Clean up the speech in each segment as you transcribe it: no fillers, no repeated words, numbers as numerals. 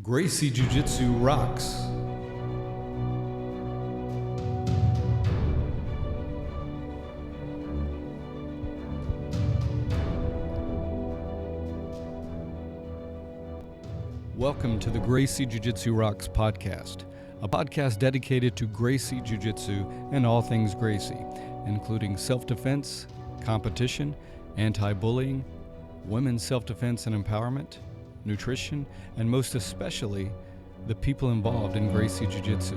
Gracie Jiu Jitsu rocks. Welcome to the Gracie Jiu Jitsu Rocks podcast, a podcast dedicated to Gracie Jiu Jitsu and all things Gracie, including self-defense, competition, anti-bullying, women's self-defense and empowerment, nutrition, and most especially, the people involved in Gracie Jiu Jitsu.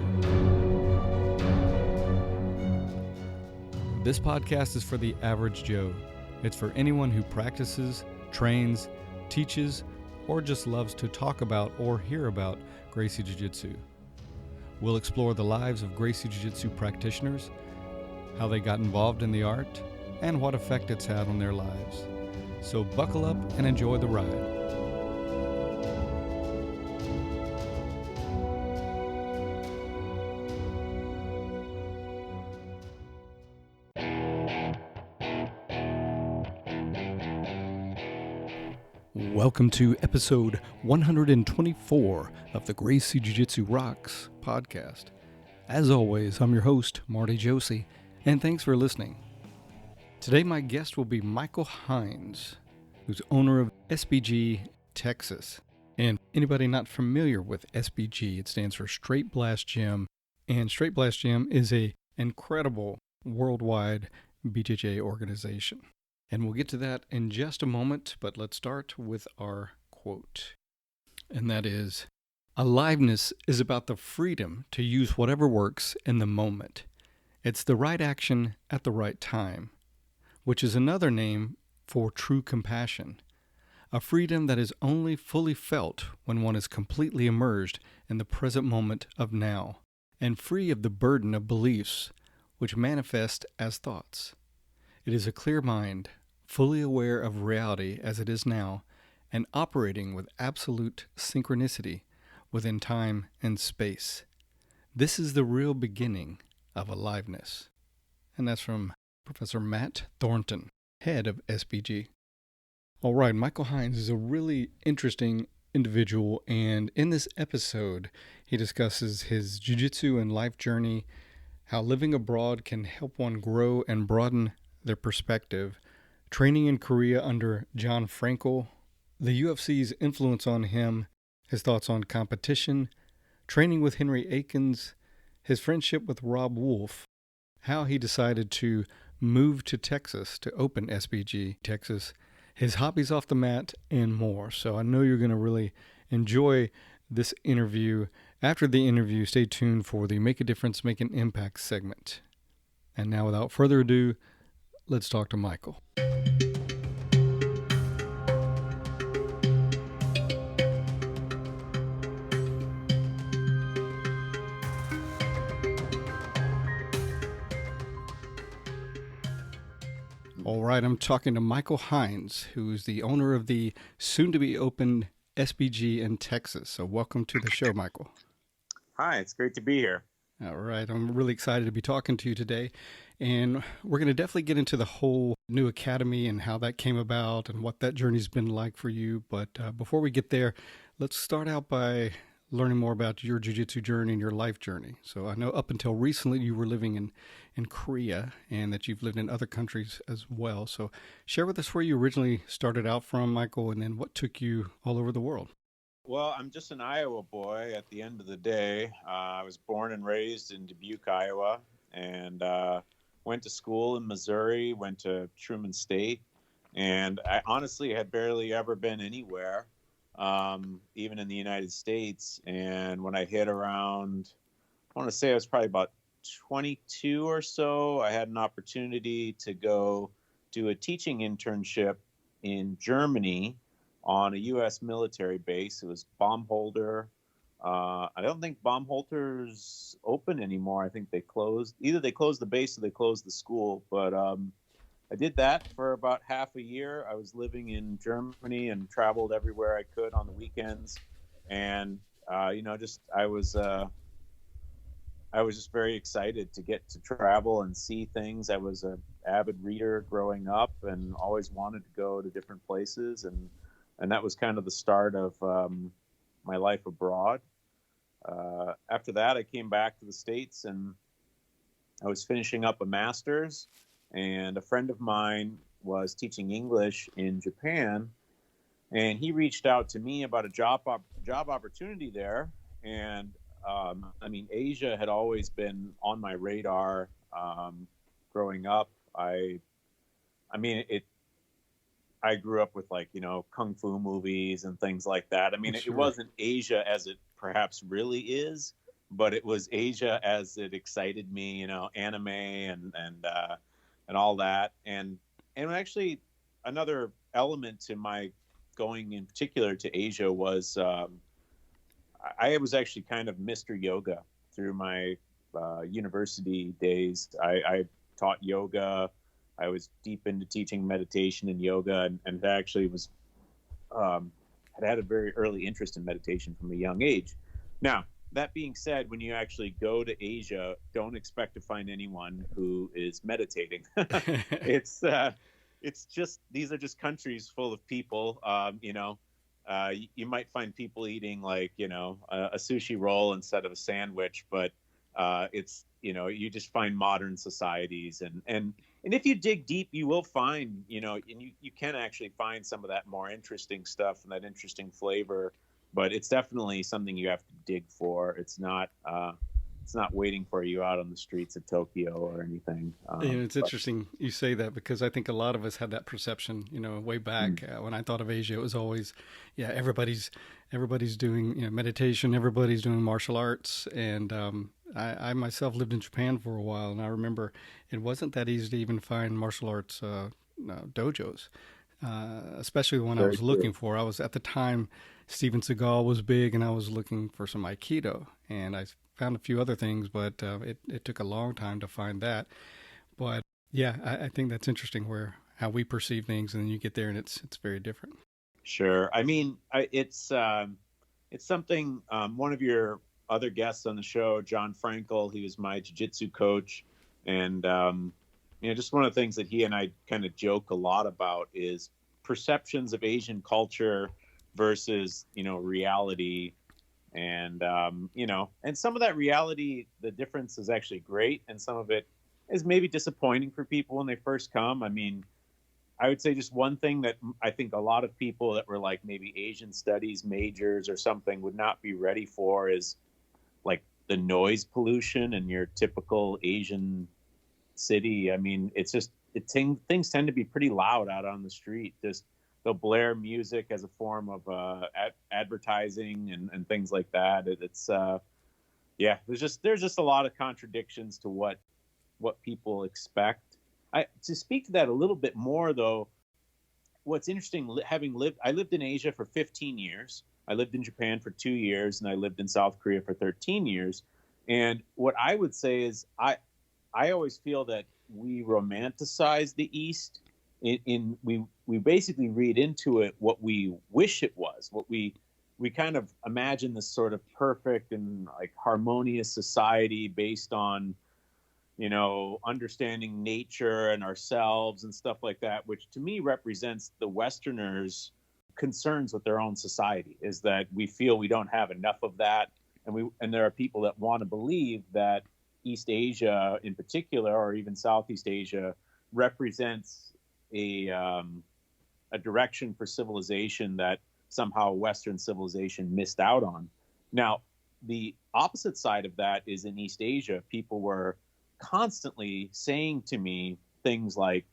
This podcast is for the average Joe. It's for anyone who practices, trains, teaches, or just loves to talk about or hear about Gracie Jiu Jitsu. We'll explore the lives of Gracie Jiu Jitsu practitioners, how they got involved in the art, and what effect it's had on their lives. So buckle up and enjoy the ride. Welcome to episode 124 of the Gracie Jiu Jitsu Rocks podcast. As always, I'm your host, Marty Josie, and thanks for listening. Today my guest will be Michael Heinz, who's owner of SBG Texas. And anybody not familiar with SBG, it stands for Straight Blast Gym, and Straight Blast Gym is an incredible worldwide BJJ organization. And we'll get to that in just a moment, but let's start with our quote. And that is, aliveness is about the freedom to use whatever works in the moment. It's the right action at the right time, which is another name for true compassion. A freedom that is only fully felt when one is completely immersed in the present moment of now, and free of the burden of beliefs which manifest as thoughts. It is a clear mind, fully aware of reality as it is now, and operating with absolute synchronicity within time and space. This is the real beginning of aliveness. And that's from Professor Matt Thornton, head of SBG. All right, Michael Heinz is a really interesting individual, and in this episode, he discusses his jiu-jitsu and life journey, how living abroad can help one grow and broaden their perspective, training in Korea under John Frankl, the UFC's influence on him, his thoughts on competition, training with Henry Akins, his friendship with Rob Wolf, how he decided to move to Texas to open SBG Texas, his hobbies off the mat, and more. So I know you're going to really enjoy this interview. After the interview, stay tuned for the Make a Difference, Make an Impact segment. And now, without further ado, let's talk to Michael. All right, I'm talking to Michael Heinz, who's the owner of the soon-to-be-opened SBG in Texas. So welcome to the show, Michael. Hi, it's great to be here. All right, I'm really excited to be talking to you today. And we're going to definitely get into the whole new academy and how that came about and what that journey's been like for you. But before we get there, let's start out by learning more about your jiu-jitsu journey and your life journey. So I know up until recently you were living in Korea and that you've lived in other countries as well. So share with us where you originally started out from, Michael, and then what took you all over the world. Well, I'm just an Iowa boy at the end of the day. I was born and raised in Dubuque, Iowa, and went to school in Missouri, went to Truman State, and I honestly had barely ever been anywhere, even in the United States. And when I hit around, I want to say I was probably about 22 or so, I had an opportunity to go do a teaching internship in Germany on a U.S. military base. It was Baumholder. I don't think Baumholder's open anymore. I think they closed. Either they closed the base or they closed the school. But I did that for about half a year. I was living in Germany and traveled everywhere I could on the weekends. And, I was just very excited to get to travel and see things. I was an avid reader growing up and always wanted to go to different places. And that was kind of the start of my life abroad. After that, I came back to the States, and I was finishing up a master's, and a friend of mine was teaching English in Japan, and he reached out to me about a job opportunity there. And I mean, Asia had always been on my radar growing up. I mean, I grew up with, like, you know, kung fu movies and things like that. I mean, it Sure. wasn't Asia as it perhaps really is, but it was Asia as it excited me, you know, anime and all that. And actually, another element to my going in particular to Asia was I was actually kind of Mr. Yoga through my university days. I taught yoga. I was deep into teaching meditation and yoga, and actually was had a very early interest in meditation from a young age. Now, that being said, when you actually go to Asia, don't expect to find anyone who is meditating. it's it's just, these are just countries full of people. You know, you might find people eating, like, you know, a sushi roll instead of a sandwich, but it's, you know, you just find modern societies, and if you dig deep, you will find, you know, and you can actually find some of that more interesting stuff and that interesting flavor, but it's definitely something you have to dig for. It's not waiting for you out on the streets of Tokyo or anything. You know, it's interesting you say that, because I think a lot of us had that perception. You know, way back when I thought of Asia, it was always, yeah, everybody's doing, you know, meditation, everybody's doing martial arts, and I myself lived in Japan for a while, and I remember it wasn't that easy to even find martial arts dojos, especially the one I Very was true. looking for. I was, at the time, Steven Seagal was big, and I was looking for some Aikido, and I found a few other things, but it took a long time to find that. But yeah, I think that's interesting, where how we perceive things, and then you get there and it's very different. Sure. I mean, it's something. One of your other guests on the show, John Frankl, he was my jiu-jitsu coach, and you know, just one of the things that he and I kind of joke a lot about is perceptions of Asian culture versus, you know, reality. And you know, and some of that reality, the difference is actually great, and some of it is maybe disappointing for people when they first come. I mean, I would say just one thing that I think a lot of people that were like maybe Asian studies majors or something would not be ready for is like the noise pollution in your typical Asian city. I mean, it's just things tend to be pretty loud out on the street. Just they'll blare music as a form of advertising and things like that. It's yeah, there's just a lot of contradictions to what people expect. To speak to that a little bit more, though, what's interesting, I lived in Asia for 15 years. I lived in Japan for 2 years, and I lived in South Korea for 13 years. And what I would say is I always feel that we romanticize the East. We basically read into it what we wish it was, what we kind of imagine this sort of perfect and like harmonious society based on, you know, understanding nature and ourselves and stuff like that, which to me represents the Westerners' concerns with their own society, is that we feel we don't have enough of that. And there are people that want to believe that East Asia in particular, or even Southeast Asia, represents a direction for civilization that somehow Western civilization missed out on. Now, the opposite side of that is in East Asia, people were constantly saying to me things like,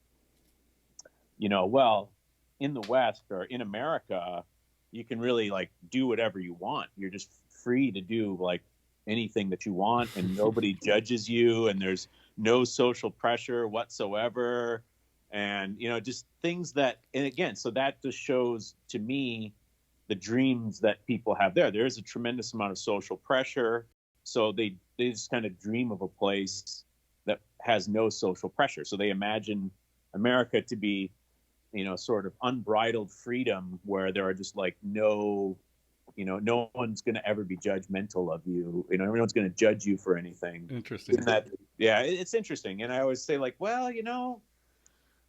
you know, well, in the West or in America, you can really like do whatever you want. You're just free to do like anything that you want, and nobody judges you, and there's no social pressure whatsoever. And, you know, just things that, and again, so that just shows to me the dreams that people have there. There is a tremendous amount of social pressure. So they just kind of dream of a place that has no social pressure. So they imagine America to be, you know, sort of unbridled freedom, where there are just like no one's going to ever be judgmental of you. You know, everyone's going to judge you for anything. Interesting. Yeah, it's interesting. And I always say like, well, you know,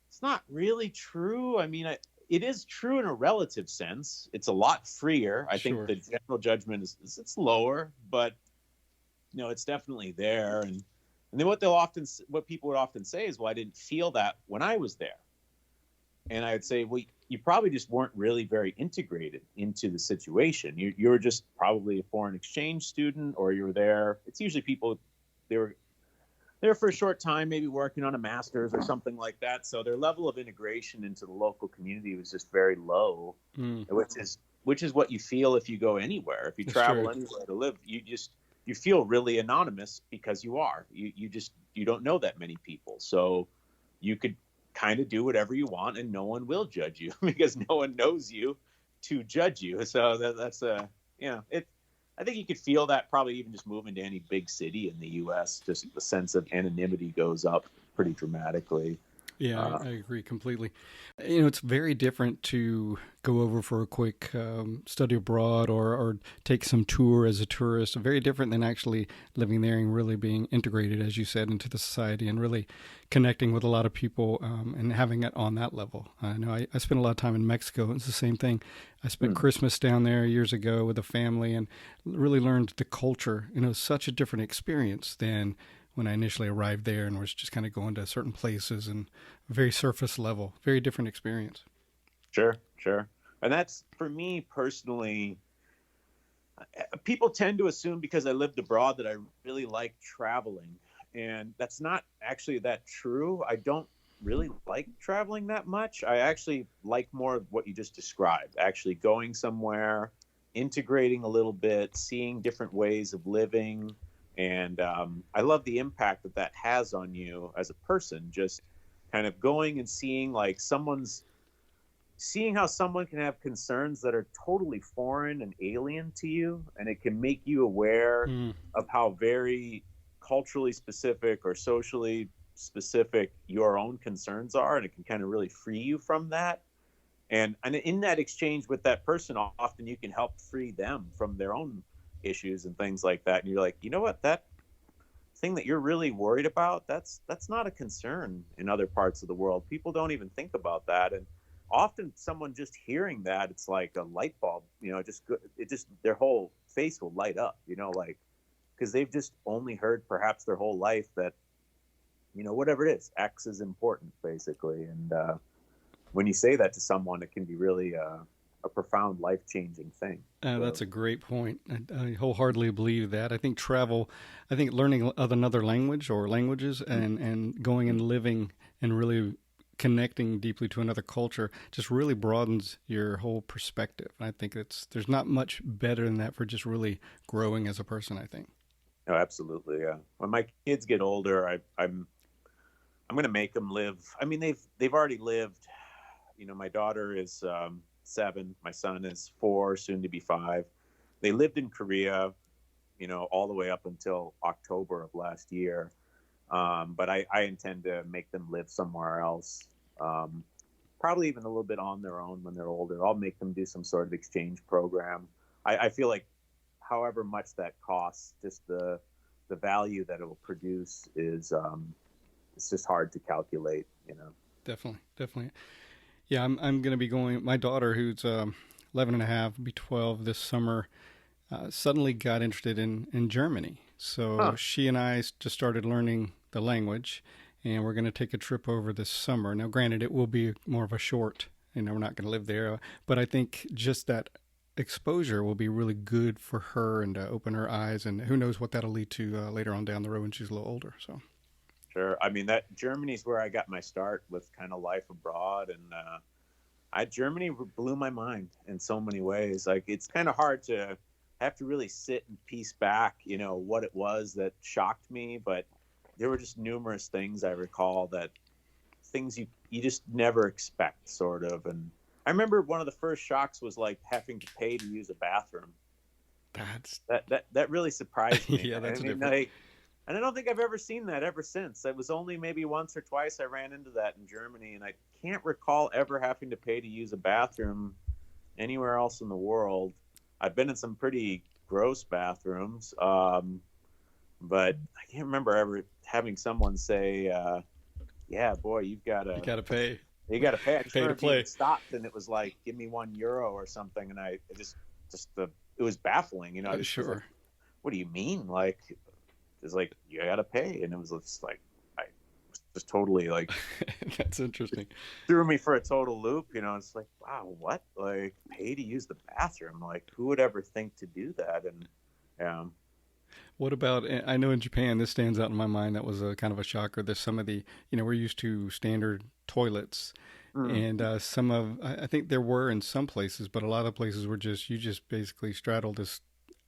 it's not really true. I mean, it is true in a relative sense. It's a lot freer. I think Sure. the general judgment is it's lower, but it's definitely there. And then what people would often say is, well, I didn't feel that when I was there. And I'd say, well, you probably just weren't really very integrated into the situation. You were just probably a foreign exchange student, or you were there. It's usually people, they were there for a short time, maybe working on a master's or something like that. So their level of integration into the local community was just very low, which is what you feel if you go anywhere. If you travel anywhere to live, you feel really anonymous because you are. You don't know that many people, so you could kind of do whatever you want, and no one will judge you because no one knows you to judge you. So that's I think you could feel that probably even just moving to any big city in the U.S. Just the sense of anonymity goes up pretty dramatically. Yeah, I agree completely. It's very different to go over for a quick study abroad or take some tour as a tourist. Very different than actually living there and really being integrated, as you said, into the society and really connecting with a lot of people and having it on that level. I know I spent a lot of time in Mexico. It's the same thing. I spent Christmas down there years ago with a family and really learned the culture. Such a different experience than when I initially arrived there and was just kind of going to certain places and very surface level, very different experience. Sure. And that's, for me personally, people tend to assume because I lived abroad that I really like traveling. And that's not actually that true. I don't really like traveling that much. I actually like more of what you just described, actually going somewhere, integrating a little bit, seeing different ways of living. And I love the impact that has on you as a person, just kind of going and seeing seeing how someone can have concerns that are totally foreign and alien to you. And it can make you aware of how very culturally specific or socially specific your own concerns are. And it can kind of really free you from that. And in that exchange with that person, often you can help free them from their own issues and things like that. And you're like, you know what, that thing that you're really worried about, that's not a concern in other parts of the world. People don't even think about that. And often someone just hearing that, it's like a light bulb, their whole face will light up, like, because they've just only heard perhaps their whole life that, whatever it is, X is important basically. And when you say that to someone, it can be really a profound, life-changing thing. That's a great point. I wholeheartedly believe that. I think learning another language or languages and going and living and really connecting deeply to another culture just really broadens your whole perspective. I think there's not much better than that for just really growing as a person, I think. Oh, absolutely, yeah. When my kids get older, I'm going to make them live. I mean, they've already lived. My daughter is 7. My son is 4, soon to be 5. They lived in Korea, all the way up until October of last year. But I intend to make them live somewhere else, probably even a little bit on their own when they're older. I'll make them do some sort of exchange program. I feel like however much that costs, just the value that it will produce is it's just hard to calculate, Definitely. Yeah, I'm going to be going. My daughter, who's 11 and a half, will be 12 this summer, suddenly got interested in Germany. So she and I just started learning the language, and we're going to take a trip over this summer. Now, granted, it will be more of a short, we're not going to live there, but I think just that exposure will be really good for her and open her eyes, and who knows what that'll lead to later on down the road when she's a little older. So. Sure. I mean, that Germany's where I got my start with kind of life abroad, and Germany blew my mind in so many ways. Like, it's kind of hard to have to really sit and piece back, what it was that shocked me, but there were just numerous things I recall, that things you just never expect, sort of. And I remember one of the first shocks was like having to pay to use a bathroom. That really surprised me. Yeah, that's different. And I don't think I've ever seen that ever since. It was only maybe once or twice I ran into that in Germany, and I can't recall ever having to pay to use a bathroom anywhere else in the world. I've been in some pretty gross bathrooms, but I can't remember ever having someone say, "Yeah, boy, you gotta pay." You got to pay. I just Pay to remember play. being stopped, and it was like, give me €1 or something, and it was baffling, you know. I just was like, Sure. what do you mean? Like, it's like you got to pay, and it was just like I was just totally like That's interesting. threw me for a total loop, you know. It's like, wow, what? Like, pay to use the bathroom? Like, who would ever think to do that? And What about, I know in Japan, this stands out in my mind. That was a kind of a shocker. There's some of the, we're used to standard toilets. And some of, I think there were in some places, but a lot of places were just, you just basically straddled this,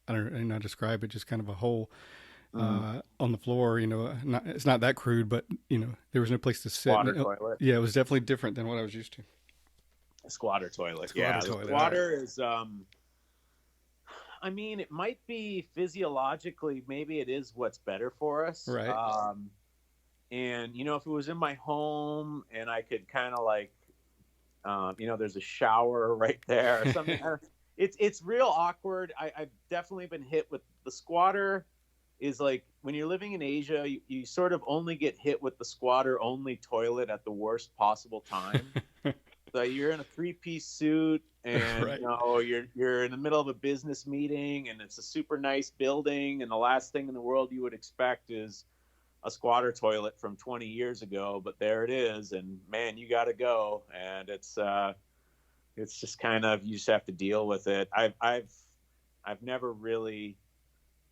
I don't know how to describe it, just kind of a hole on the floor. It's not that crude, but, there was no place to sit. Water toilet. Yeah, it was definitely different than what I was used to. A squatter toilet. Squatter The toilet, squatter is, I mean, it might be physiologically, maybe it is what's better for us. Right. And, if it was in my home and I could kind of like, there's a shower right there or something. It's real awkward. I've definitely been hit with the squatter. Is like when you're living in Asia, you sort of only get hit with the squatter only toilet at the worst possible time. So you're in a 3-piece suit and Right. you're in the middle of a business meeting and it's a super nice building, and the last thing in the world you would expect is a squatter toilet from 20 years ago, but there it is, and man, you got to go, and it's just kind of, you just have to deal with it. I've never really,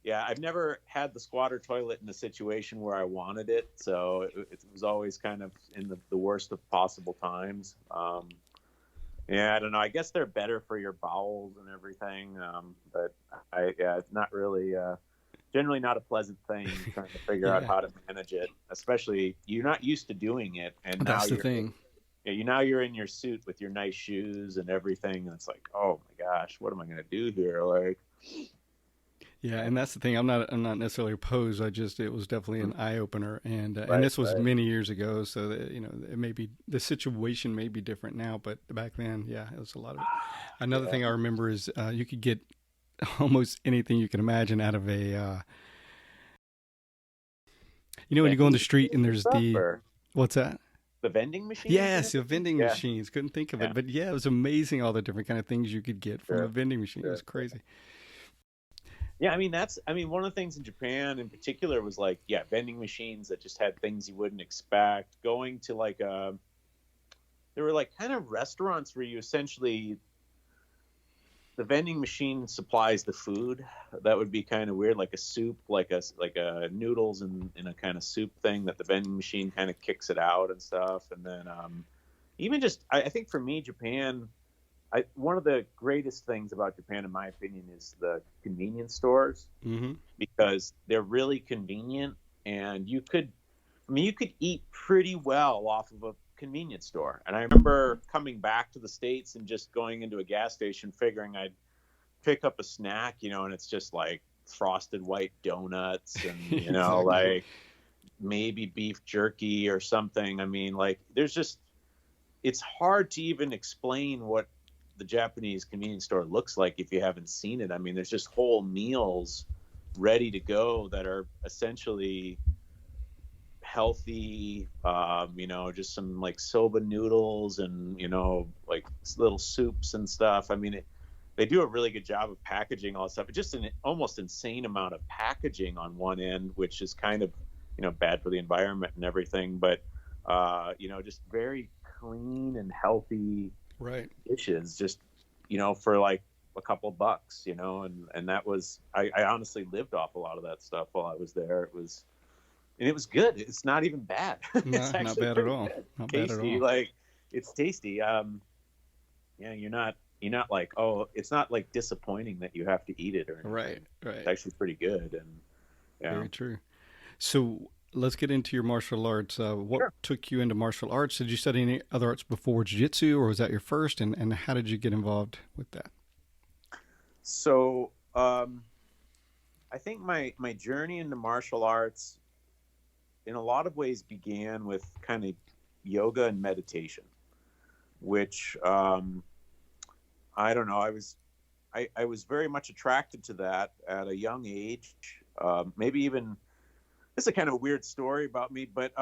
I've never had the squatter toilet in a situation where I wanted it, so it was always kind of in the worst of possible times. I don't know. I guess they're better for your bowels and everything, but it's not really. Generally not a pleasant thing trying to figure out how to manage it, especially you're not used to doing it, and That's now the thing. You're in your suit with your nice shoes and everything, and it's like, oh my gosh, what am I going to do here? Like, yeah, and that's the thing. I'm not necessarily opposed. It was definitely an eye opener, and right, this was many years ago. So that, it may be, the situation may be different now, but back then, it was a lot of. Another thing I remember is you could get almost anything you can imagine out of a. When you go on the street and there's what's that? The vending machine? Yes, the vending machines. Couldn't think of it. But it was amazing all the different kind of things you could get from a vending machine. It was crazy. Yeah, I mean, one of the things in Japan in particular was like, vending machines that just had things you wouldn't expect. Going to like there were like kind of restaurants where you essentially, the vending machine supplies the food. That would be kind of weird, like a soup, like a noodles in a kind of soup thing that the vending machine kind of kicks it out and stuff. And then even just, I think for me, Japan, one of the greatest things about Japan, in my opinion, is the convenience stores, because they're really convenient, and you could eat pretty well off of a convenience store. And I remember coming back to the States and just going into a gas station figuring I'd pick up a snack, and it's just like frosted white donuts and, Exactly. like maybe beef jerky or something. I mean, like it's hard to even explain what the Japanese convenience store looks like if you haven't seen it. I mean, there's just whole meals ready to go that are essentially healthy, just some like soba noodles and, like little soups and stuff. I mean, they do a really good job of packaging all that stuff. It's just an almost insane amount of packaging on one end, which is kind of, bad for the environment and everything. But, just very clean and healthy dishes, just, for like a couple bucks, and that was, I honestly lived off a lot of that stuff while I was there. It was good. It's not even bad. It's not bad at all. Not tasty. bad at all. Like, it's tasty. You're not like, oh, it's not like disappointing that you have to eat it or anything. Right. It's actually pretty good. And very true. So let's get into your martial arts. What took you into martial arts? Did you study any other arts before jiu-jitsu, or was that your first? And how did you get involved with that? So I think my journey into martial arts in a lot of ways began with kind of yoga and meditation, which I don't know. I was very much attracted to that at a young age. Maybe even, this is a kind of a weird story about me, but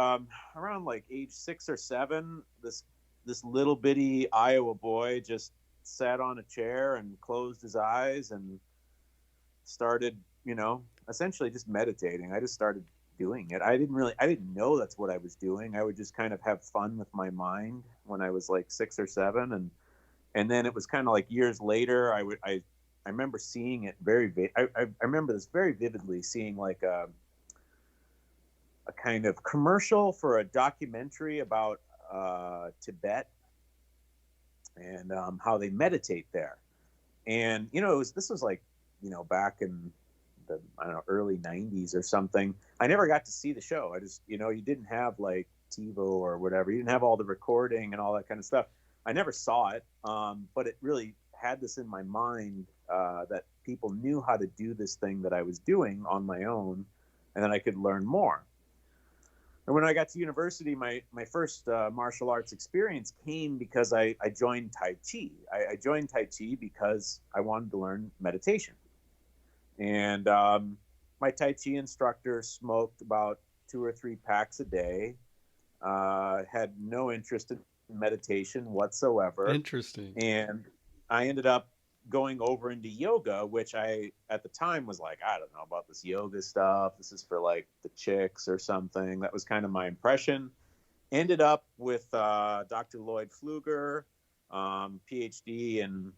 around like age 6 or 7, this this little bitty Iowa boy just sat on a chair and closed his eyes and started, essentially just meditating. I just started doing it. I didn't know that's what I was doing. I would just kind of have fun with my mind when I was like 6 or 7. And then it was kind of like years later, I remember seeing it I remember this very vividly, seeing like a kind of commercial for a documentary about Tibet and how they meditate there. And, this was like, back in the, I don't know, early 90s or something. I never got to see the show. I just, you didn't have like TiVo or whatever. You didn't have all the recording and all that kind of stuff. I never saw it, but it really had this in my mind that people knew how to do this thing that I was doing on my own, and then I could learn more. And when I got to university, my first martial arts experience came because I joined Tai Chi. I joined Tai Chi because I wanted to learn meditation. And my Tai Chi instructor smoked about 2 or 3 packs a day, had no interest in meditation whatsoever. Interesting. And I ended up going over into yoga, which I, at the time, was like, I don't know about this yoga stuff. This is for like the chicks or something. That was kind of my impression. Ended up with Dr. Lloyd Pfluger, PhD in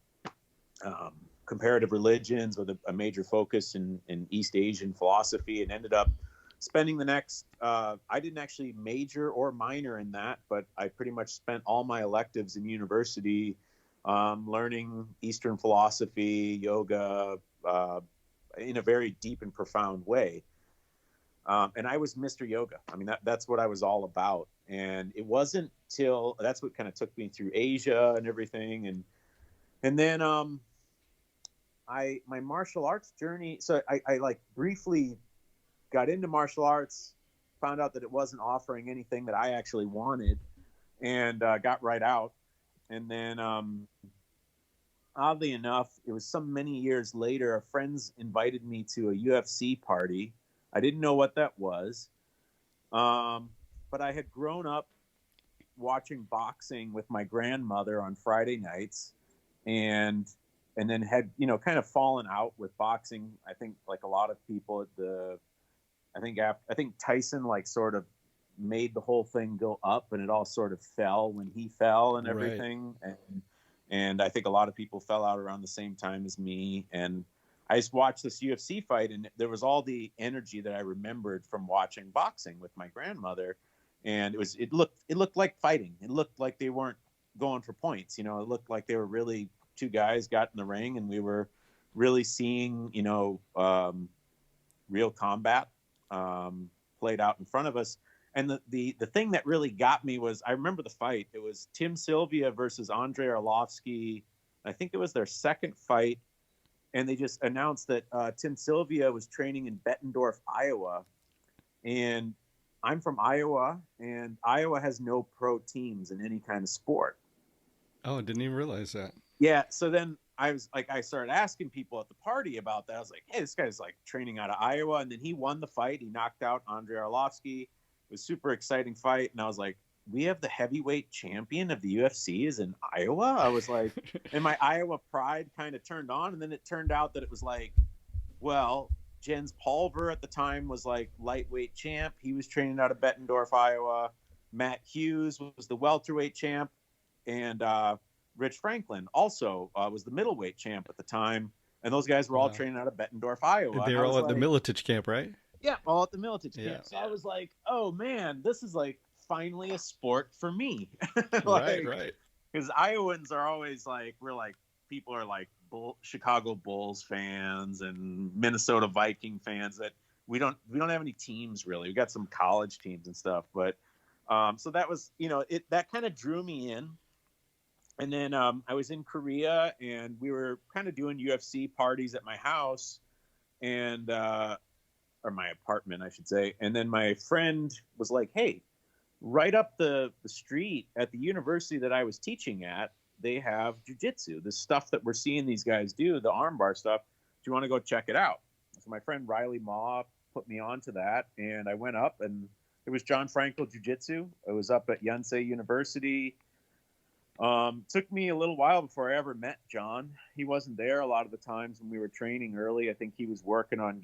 comparative religions with a major focus in East Asian philosophy, and ended up spending the next, I didn't actually major or minor in that, but I pretty much spent all my electives in university learning Eastern philosophy, yoga, in a very deep and profound way. And I was Mr. Yoga. I mean, that's what I was all about. And it wasn't till, that's what kind of took me through Asia and everything. And then my martial arts journey, so I like briefly got into martial arts, found out that it wasn't offering anything that I actually wanted, and got right out. And then, oddly enough, it was some many years later, friends invited me to a UFC party. I didn't know what that was, but I had grown up watching boxing with my grandmother on Friday nights, and then had, kind of fallen out with boxing. I think like a lot of people I think Tyson like sort of made the whole thing go up, and it all sort of fell when he fell and everything. Right. And I think a lot of people fell out around the same time as me. And I just watched this UFC fight, and there was all the energy that I remembered from watching boxing with my grandmother. And it looked like fighting. It looked like they weren't going for points. It looked like they were really, 2 guys got in the ring, and we were really seeing, real combat played out in front of us. And the thing that really got me was, I remember the fight. It was Tim Sylvia versus Andrei Arlovsky. I think it was their second fight. And they just announced that Tim Sylvia was training in Bettendorf, Iowa. And I'm from Iowa, and Iowa has no pro teams in any kind of sport. Oh, I didn't even realize that. Yeah. So then I started asking people at the party about that. I was like, hey, this guy's like training out of Iowa. And then he won the fight. He knocked out Andrei Arlovsky. It was a super exciting fight. And I was like, we have the heavyweight champion of the UFC is in Iowa? I was like, and my Iowa pride kind of turned on. And then it turned out that it was like, well, Jens Pulver at the time was like lightweight champ. He was training out of Bettendorf, Iowa. Matt Hughes was the welterweight champ. And Rich Franklin also was the middleweight champ at the time. And those guys were all training out of Bettendorf, Iowa. And they were all at the Militich camp, right? Yeah, all at the Militich camp. So I was like, oh, man, this is like finally a sport for me. Right. Because Iowans are always like, people are like Chicago Bulls fans and Minnesota Viking fans that we don't have any teams really. We got some college teams and stuff. But so that was, that kind of drew me in. And then I was in Korea, and we were kind of doing UFC parties at my house, and or my apartment, I should say. And then my friend was like, hey, right up the street at the university that I was teaching at, they have jiu-jitsu, the stuff that we're seeing these guys do, the armbar stuff. Do you want to go check it out? So my friend Riley Ma put me on to that, and I went up, and it was John Frankl Jiu-Jitsu. I was up at Yonsei University. Took me a little while before I ever met John. He wasn't there a lot of the times when we were training early. I think he was working on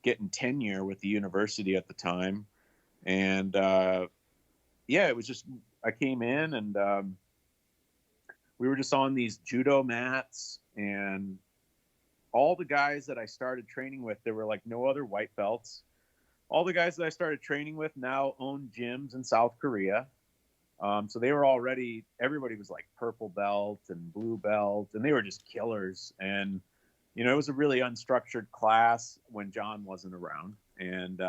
getting tenure with the university at the time. And yeah, it was just, I came in and we were just on these judo mats, and all the guys that I started training with, there were like no other white belts. All the guys that I started training with now own gyms in South Korea. So they were already, everybody was like purple belt and blue belt, and they were just killers. And, you know, it was a really unstructured class when John wasn't around. And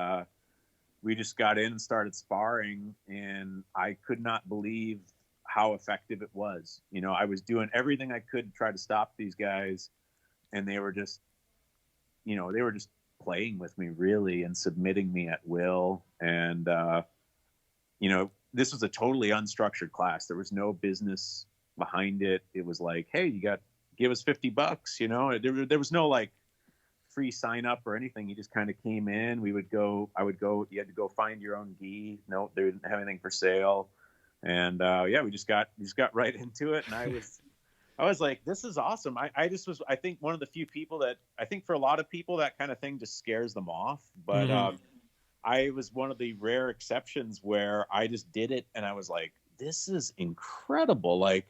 we just got in and started sparring, and I could not believe how effective it was. You know, I was doing everything I could to try to stop these guys, and they were just, you know, they were just playing with me really and submitting me at will. And, you know, this was a totally unstructured class. There was no business behind it. It was like, hey, you got, give us $50, you know, there was no like free sign up or anything. You just kind of came in, I would go, you had to go find your own gi. No, they didn't have anything for sale. And yeah, we just got right into it. And I was like, this is awesome. I just was, I think one of the few people that, I think for a lot of people, that kind of thing just scares them off. But I was one of the rare exceptions where I just did it. And I was like, this is incredible. Like,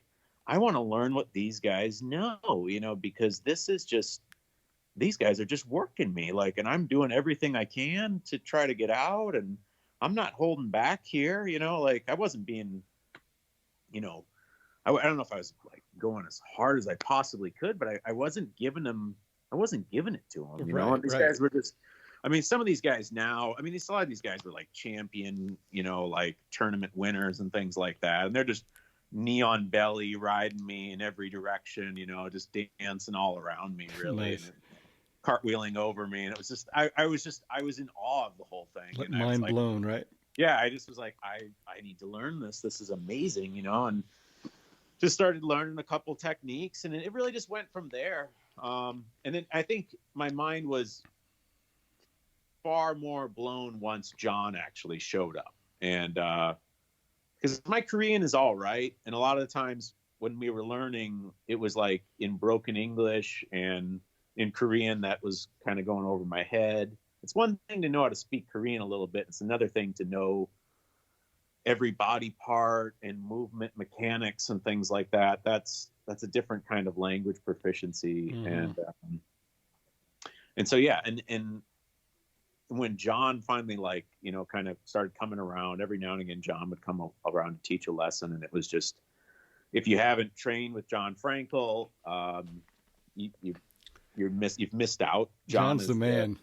I want to learn what these guys know, you know, because this is just, these guys are just working me. Like, and I'm doing everything I can to try to get out, and I'm not holding back here, you know, like I wasn't being, you know, I don't know if I was like going as hard as I possibly could, but I wasn't giving them, I wasn't giving it to them, you know, and these guys were just, I mean, some of these guys now, I mean, a lot of these guys were like champion, you know, like tournament winners and things like that. And they're just neon belly riding me in every direction, you know, just dancing all around me really. Nice. And cartwheeling over me. And it was just, I was in awe of the whole thing. Like and mind I was like, blown, right? yeah, I just was like, I need to learn this. This is amazing, you know, and just started learning a couple techniques, and it really just went from there. And then I think my mind was far more blown once John actually showed up. And because my Korean is all right, and a lot of the times when we were learning, it was like in broken English and in Korean that was kind of going over my head. It's one thing to know how to speak Korean a little bit. It's another thing to know every body part and movement mechanics and things like that. That's a different kind of language proficiency. And so, yeah. And when John finally, like, you know, kind of started coming around, every now and again, John would come around to teach a lesson. And it was just, if you haven't trained with John Frankl, you've missed out. John's the man.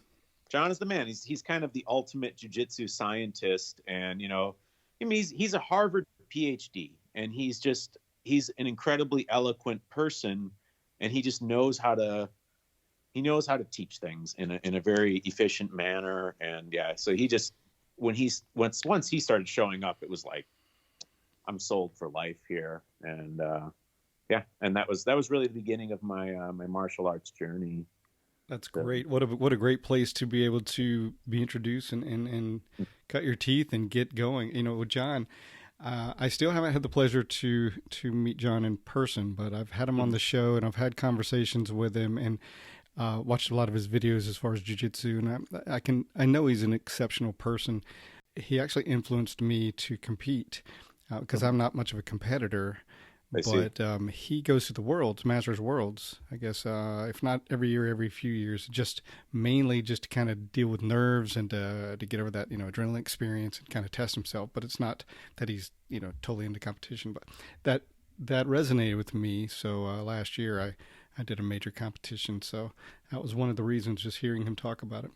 John is the man. He's kind of the ultimate jiu-jitsu scientist. And, you know, I mean, he's a Harvard PhD, and he's an incredibly eloquent person, and he just knows how to teach things in a very efficient manner. And yeah, so he just, once he started showing up, it was like, I'm sold for life here. And yeah, and that was really the beginning of my my martial arts journey. That's great. What a great place to be able to be introduced and cut your teeth and get going. You know, with John, I still haven't had the pleasure to meet John in person, but I've had him on the show, and I've had conversations with him, and watched a lot of his videos as far as jiu-jitsu, and I know he's an exceptional person. He actually influenced me to compete because I'm not much of a competitor. But he goes to the Worlds, Masters Worlds, I guess, if not every year, every few years, just mainly just to kind of deal with nerves and to get over that, you know, adrenaline experience and kind of test himself. But it's not that he's, you know, totally into competition. But that resonated with me. So last year I did a major competition. So that was one of the reasons, just hearing him talk about it.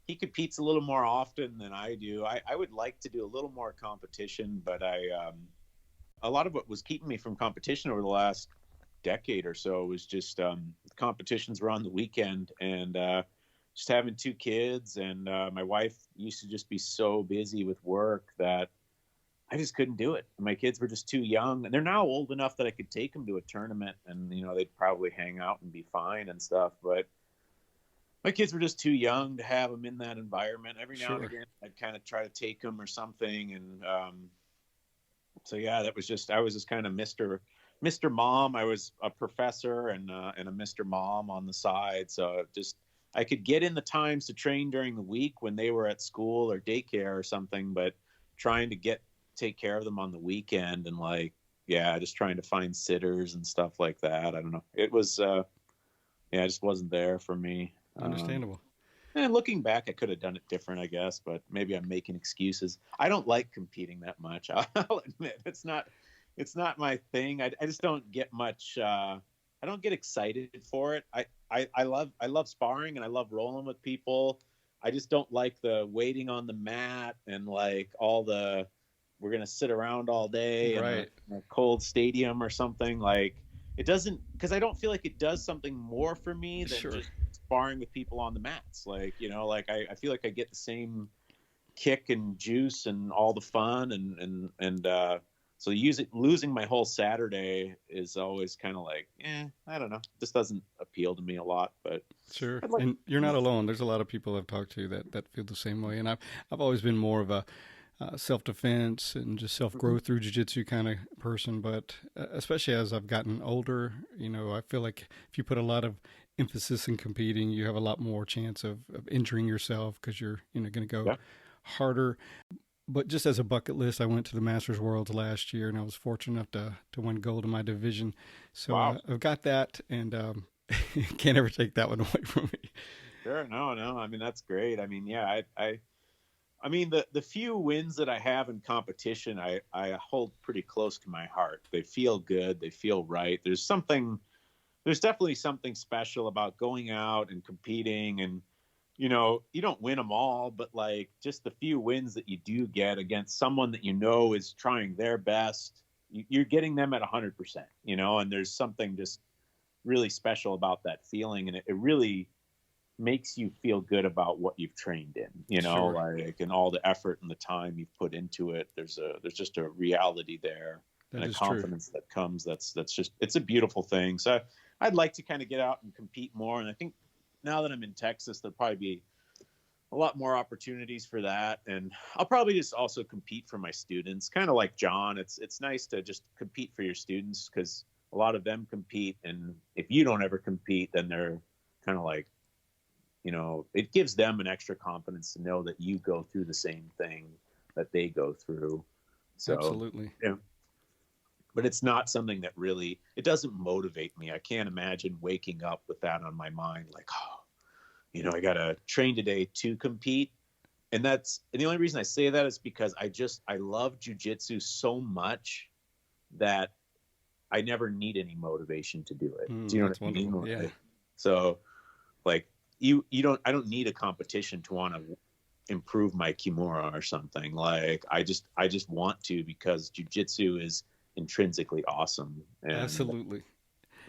He competes a little more often than I do. I would like to do a little more competition, but a lot of what was keeping me from competition over the last decade or so was just competitions were on the weekend, and just having two kids, and my wife used to just be so busy with work that I just couldn't do it. My kids were just too young, and they're now old enough that I could take them to a tournament, and, you know, they'd probably hang out and be fine and stuff, but My kids were just too young to have them in that environment. Every now and Sure. again, I'd kind of try to take them or something. And so, yeah, I was just kind of Mr. Mom. I was a professor and a Mr. Mom on the side. So just, I could get in the times to train during the week when they were at school or daycare or something, but trying to take care of them on the weekend and like, yeah, just trying to find sitters and stuff like that. I don't know. It was, yeah, it just wasn't there for me. Understandable. And looking back, I could have done it different, I guess, but maybe I'm making excuses. I don't like competing that much. I'll admit it's not my thing. I just don't get much. I don't get excited for it. I love sparring and I love rolling with people. I just don't like the waiting on the mat and like all the we're gonna sit around all day Right. in a cold stadium or something. Like it doesn't because I don't feel like it does something more for me than Sure. just sparring with people on the mats. Like like I feel like I get the same kick and juice and all the fun and so losing my whole Saturday is always kind of like, I don't know. This doesn't appeal to me a lot, but Sure. I'd like. And you're not alone. There's a lot of people I've talked to that feel the same way. And I've always been more of a self defense and just self Mhm. growth through jiu-jitsu kind of person. But especially as I've gotten older, I feel like if you put a lot of emphasis in competing, you have a lot more chance of injuring yourself because you're going to go Yeah. harder. But just as a bucket list, I went to the Masters Worlds last year, and I was fortunate enough to win gold in my division. So Wow. I've got that, and can't ever take that one away from me. Sure. No, no. I mean, that's great. I mean, yeah, I mean, the few wins that I have in competition, I hold pretty close to my heart. They feel good. They feel right. There's definitely something special about going out and competing and, you don't win them all, but like just the few wins that you do get against someone that is trying their best, you're getting them at 100%, and there's something just really special about that feeling. And it really makes you feel good about what you've trained in, Sure, like and all the effort and the time you've put into it. There's just a reality there and that a is true. confidence that comes. That's just it's a beautiful thing. So I'd like to kind of get out and compete more. And I think now that I'm in Texas, there'll probably be a lot more opportunities for that. And I'll probably just also compete for my students, kind of like John. It's nice to just compete for your students because a lot of them compete, and if you don't ever compete, then they're kind of like, it gives them an extra confidence to know that you go through the same thing that they go through. So, Absolutely. yeah, but it's not something that really, it doesn't motivate me. I can't imagine waking up with that on my mind, like, oh, I got to train today to compete. And the only reason I say that is because I love jujitsu so much that I never need any motivation to do it. Do you know what That's I mean? wonderful. Yeah, So like I don't need a competition to want to improve my kimura or something. Like I just want to because jujitsu is intrinsically awesome. And absolutely.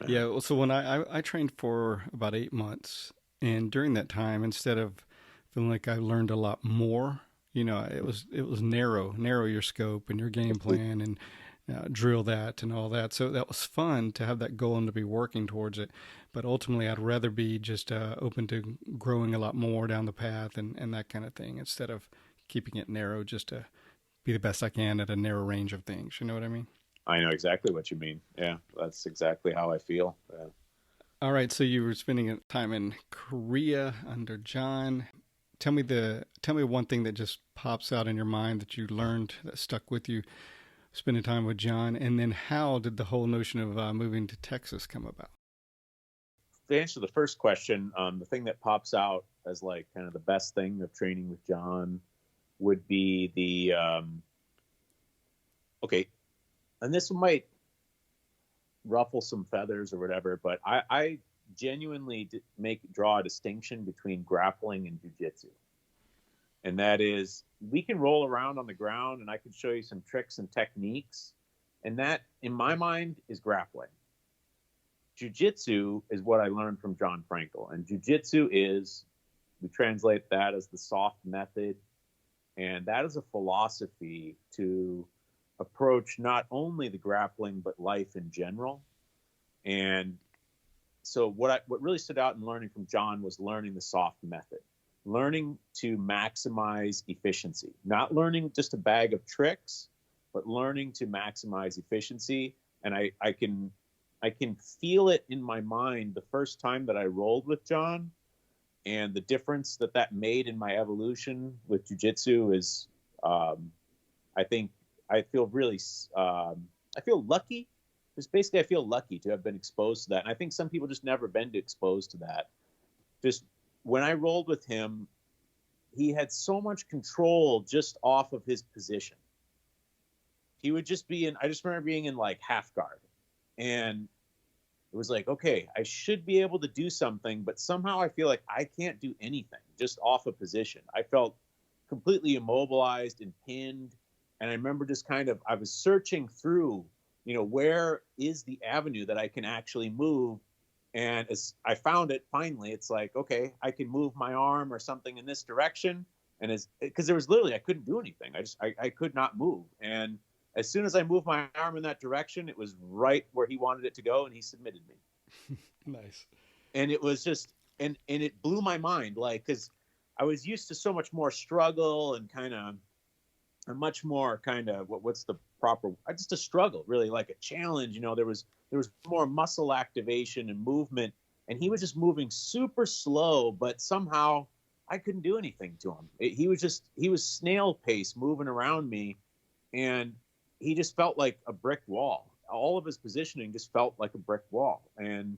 uh, Yeah. Well, so when I trained for about 8 months, and during that time, instead of feeling like I learned a lot more, it was narrow your scope and your game plan and drill that and all that. So that was fun to have that goal and to be working towards it. But ultimately, I'd rather be just open to growing a lot more down the path and that kind of thing instead of keeping it narrow just to be the best I can at a narrow range of things. You know what I mean? I know exactly what you mean. Yeah, that's exactly how I feel. All right, so you were spending time in Korea under John. Tell me one thing that just pops out in your mind that you learned that stuck with you spending time with John, and then how did the whole notion of moving to Texas come about? To answer the first question, the thing that pops out as like kind of the best thing of training with John would be the okay, and this might ruffle some feathers or whatever, but I genuinely draw a distinction between grappling and jujitsu, and that is we can roll around on the ground, and I can show you some tricks and techniques, and that in my mind is grappling. Jiu-jitsu is what I learned from John Frankl, and jiu-jitsu is, we translate that as the soft method, and that is a philosophy to approach not only the grappling but life in general. And so what really stood out in learning from John was learning the soft method, learning to maximize efficiency, not learning just a bag of tricks, but learning to maximize efficiency. And I can feel it in my mind the first time that I rolled with John, and the difference that made in my evolution with jiu-jitsu is, I think I feel really, I feel lucky. Just basically, I feel lucky to have been exposed to that. And I think some people just never been exposed to that. Just when I rolled with him, he had so much control just off of his position. He would just be in, I just remember being in like half guard. And it was like, okay, I should be able to do something, but somehow I feel like I can't do anything just off a position. I felt completely immobilized and pinned. And I remember just I was searching through, where is the avenue that I can actually move? And as I found it, finally, it's like, okay, I can move my arm or something in this direction. And because there was literally, I couldn't do anything. I could not move. And as soon as I moved my arm in that direction, it was right where he wanted it to go, and he submitted me. Nice. And it was just, and it blew my mind, like, because I was used to so much more struggle and kind of a much more kind of what's the proper, just a struggle, really, like a challenge. There was more muscle activation and movement, and he was just moving super slow, but somehow I couldn't do anything to him. He was snail pace moving around me, and he just felt like a brick wall. All of his positioning just felt like a brick wall. And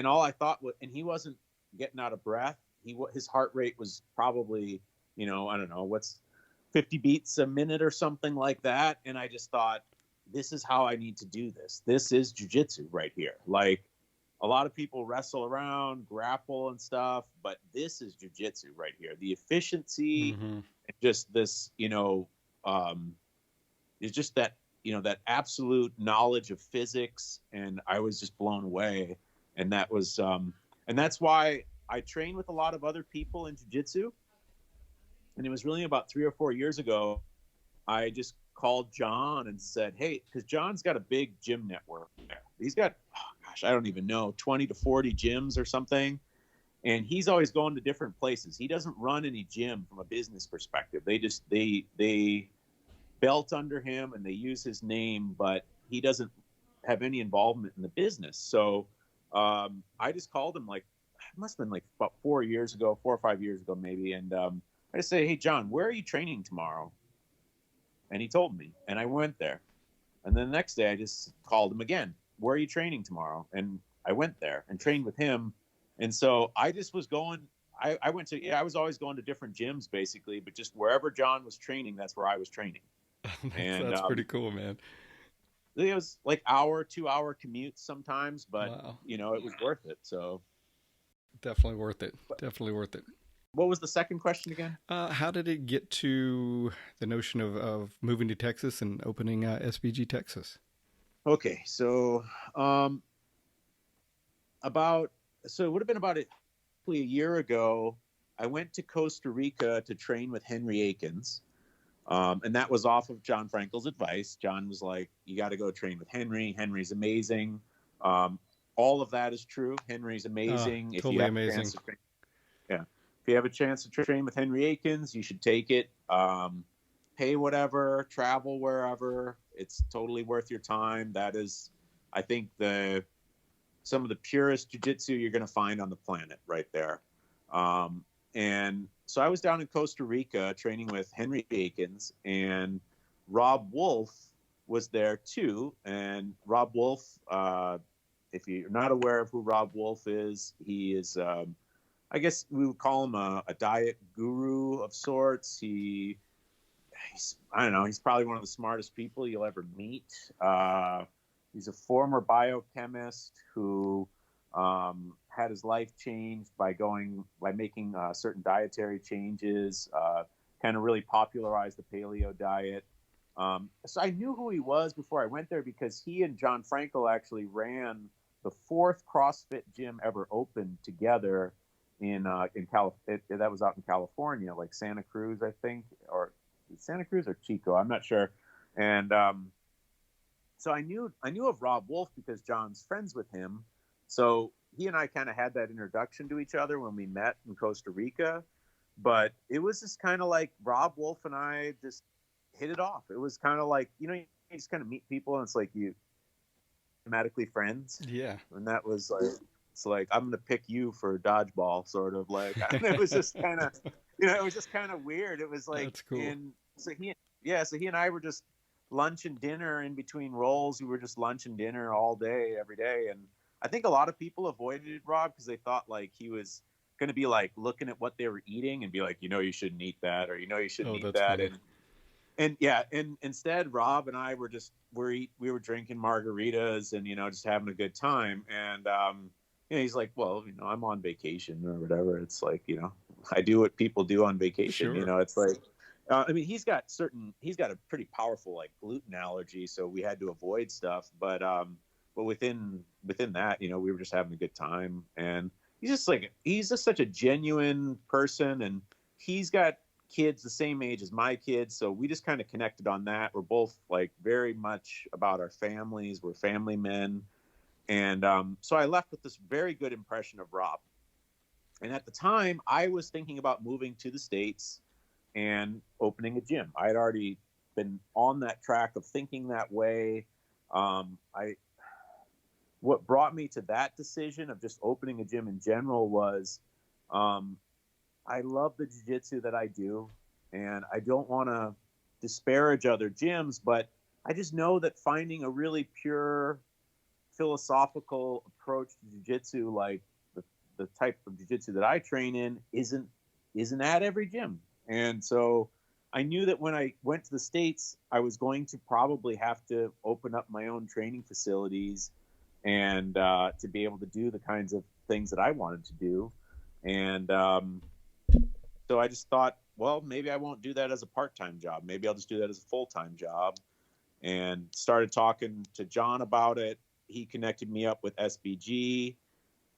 all I thought was, and he wasn't getting out of breath. His heart rate was probably, I don't know, what's 50 beats a minute or something like that. And I just thought, this is how I need to do this. This is jiu-jitsu right here. Like, a lot of people wrestle around, grapple and stuff, but this is jiu-jitsu right here. The efficiency, and just this, it's just that, that absolute knowledge of physics. And I was just blown away. And that was, and that's why I train with a lot of other people in jiu-jitsu. And it was really about 3 or 4 years ago, I just called John and said, hey, because John's got a big gym network there. He's got, I don't even know, 20 to 40 gyms or something. And he's always going to different places. He doesn't run any gym from a business perspective. They belt under him and they use his name, but he doesn't have any involvement in the business. So I just called him, like, it must have been like about 4 or 5 years ago maybe. And I just say, hey, John, where are you training tomorrow? And he told me, and I went there. And then the next day I just called him again. Where are you training tomorrow? And I went there and trained with him. And so I just was going, I was always going to different gyms basically, but just wherever John was training, that's where I was training. That's pretty cool, man. It was like 2-hour commutes sometimes, but wow. It was worth it. So definitely worth it. Definitely worth it. What was the second question again? How did it get to the notion of moving to Texas and opening SBG Texas? Okay, so it would have been about a year ago. I went to Costa Rica to train with Henry Akins, and that was off of John Frankl's advice. John was like, "You got to go train with Henry. Henry's amazing." All of that is true. Henry's amazing. Totally amazing. If you have a chance to train with Henry Akins, you should take it. Pay whatever, travel wherever. It's totally worth your time. That is, I think, some of the purest jiu-jitsu you're going to find on the planet right there. And so I was down in Costa Rica training with Henry Akins, and Rob Wolf was there too. And Rob Wolf, if you're not aware of who Rob Wolf is, he is... I guess we would call him a diet guru of sorts. He's I don't know, he's probably one of the smartest people you'll ever meet. He's a former biochemist who had his life changed by making certain dietary changes, kind of really popularized the paleo diet. So I knew who he was before I went there because he and John Frankl actually ran the 4th CrossFit gym ever opened together in California. That was out in California, like Santa Cruz, I think, or Santa Cruz or Chico, I'm not sure. And so I knew of Rob Wolf because John's friends with him. So he and I kind of had that introduction to each other when we met in Costa Rica, but it was just kind of like Rob Wolf and I just hit it off. It was kind of like, you just kind of meet people and it's like you automatically friends. Yeah. And that was like, it's like, I'm going to pick you for dodgeball, sort of like, it was just kind of, it was just kind of weird. It was like, that's cool. And so he and I were just lunch and dinner in between roles. We were just lunch and dinner all day, every day. And I think a lot of people avoided Rob because they thought like he was going to be like looking at what they were eating and be like, you shouldn't eat that, or you shouldn't eat that. Funny. And instead Rob and I were just we were drinking margaritas and just having a good time. And he's like, well, I'm on vacation or whatever. It's like, I do what people do on vacation. Sure. It's like, I mean, he's got a pretty powerful like gluten allergy, so we had to avoid stuff. But within that, we were just having a good time. And he's just such a genuine person, and he's got kids the same age as my kids, so we just kind of connected on that. We're both like very much about our families. We're family men. And so I left with this very good impression of Rob. And at the time, I was thinking about moving to the States and opening a gym. I had already been on that track of thinking that way. What brought me to that decision of just opening a gym in general was I love the jiu-jitsu that I do, and I don't want to disparage other gyms, but I just know that finding a really pure philosophical approach to jiu-jitsu, like the type of jiu-jitsu that I train in, isn't at every gym. And so I knew that when I went to the States, I was going to probably have to open up my own training facilities and to be able to do the kinds of things that I wanted to do. And so I just thought, well, maybe I won't do that as a part-time job. Maybe I'll just do that as a full-time job. And started talking to John about it. He connected me up with SBG.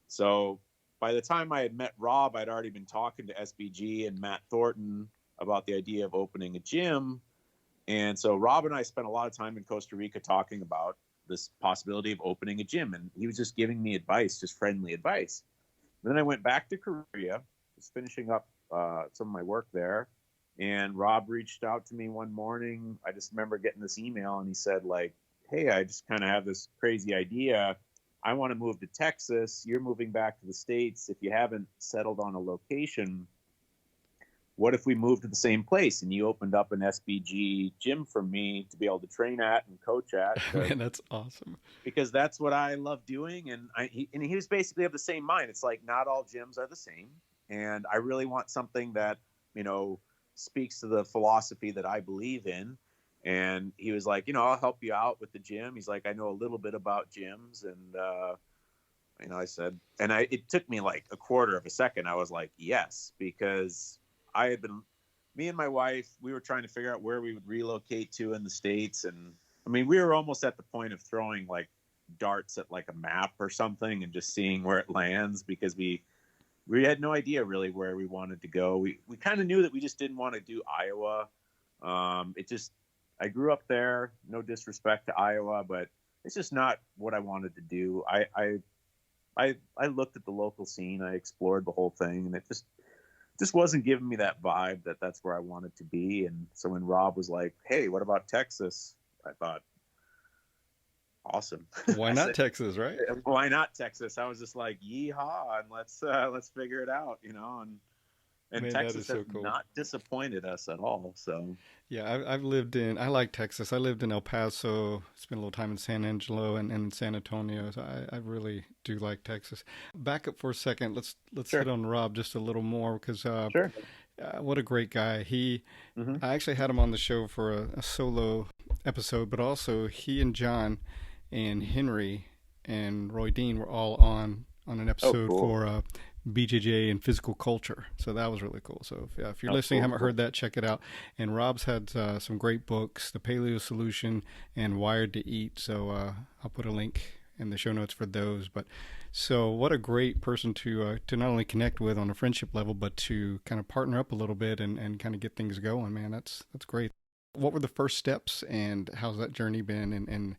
So by the time I had met Rob, I'd already been talking to SBG and Matt Thornton about the idea of opening a gym. And so Rob and I spent a lot of time in Costa Rica talking about this possibility of opening a gym. And he was just giving me advice, just friendly advice. And then I went back to Korea, was finishing up some of my work there. And Rob reached out to me one morning. I just remember getting this email, and he said, like, hey, I just kind of have this crazy idea. I want to move to Texas. You're moving back to the States. If you haven't settled on a location, what if we moved to the same place and you opened up an SBG gym for me to be able to train at and coach at? Man, that's awesome. Because that's what I love doing. And he was basically of the same mind. It's like, not all gyms are the same. And I really want something that, speaks to the philosophy that I believe in. And he was like, I'll help you out with the gym. He's like, I know a little bit about gyms. And, I said, and it took me like a quarter of a second. I was like, yes, because me and my wife, we were trying to figure out where we would relocate to in the States. And I mean, we were almost at the point of throwing like darts at like a map or something and just seeing where it lands, because we had no idea really where we wanted to go. We kind of knew that we just didn't want to do Iowa. I grew up there, no disrespect to Iowa, but it's just not what I wanted to do. I looked at the local scene, I explored the whole thing, and it just wasn't giving me that vibe that that's where I wanted to be. And so when Rob was like, hey, what about Texas? I thought, awesome. Why not Texas, right? Why not Texas? I was just like, yeehaw, and let's figure it out, and man, Texas has cool. Not disappointed us at all. So yeah, I like Texas. I lived in El Paso, spent a little time in San Angelo and San Antonio. So I really do like Texas. Back up for a second. Let's sure. hit on Rob just a little more, because sure. What a great guy. I actually had him on the show for a solo episode, but also he and John and Henry and Roy Dean were all on an episode for BJJ and physical culture. So that was really cool. So if you're listening, haven't heard that, check it out. And Rob's had some great books, The Paleo Solution and Wired to Eat. So I'll put a link in the show notes for those. But so what a great person to not only connect with on a friendship level, but to kind of partner up a little bit and kind of get things going, man. That's great. What were the first steps, and how's that journey been? And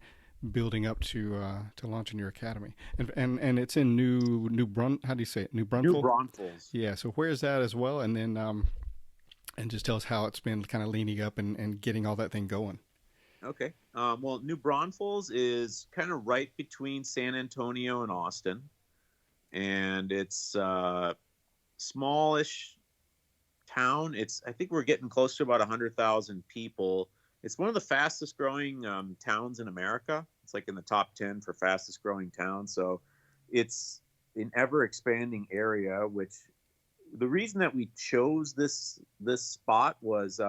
building up to launching your academy, and it's in how do you say it, New New Braunfels? Braunfels. Yeah. So where is that as well? And then and just tell us how it's been kind of leaning up and getting all that thing going. Okay. Well, New Braunfels is kind of right between San Antonio and Austin, and it's smallish town. I think we're getting close to about 100,000 people. It's one of the fastest growing towns in America. It's like in the top 10 for fastest growing towns. So it's an ever expanding area, which the reason that we chose this spot was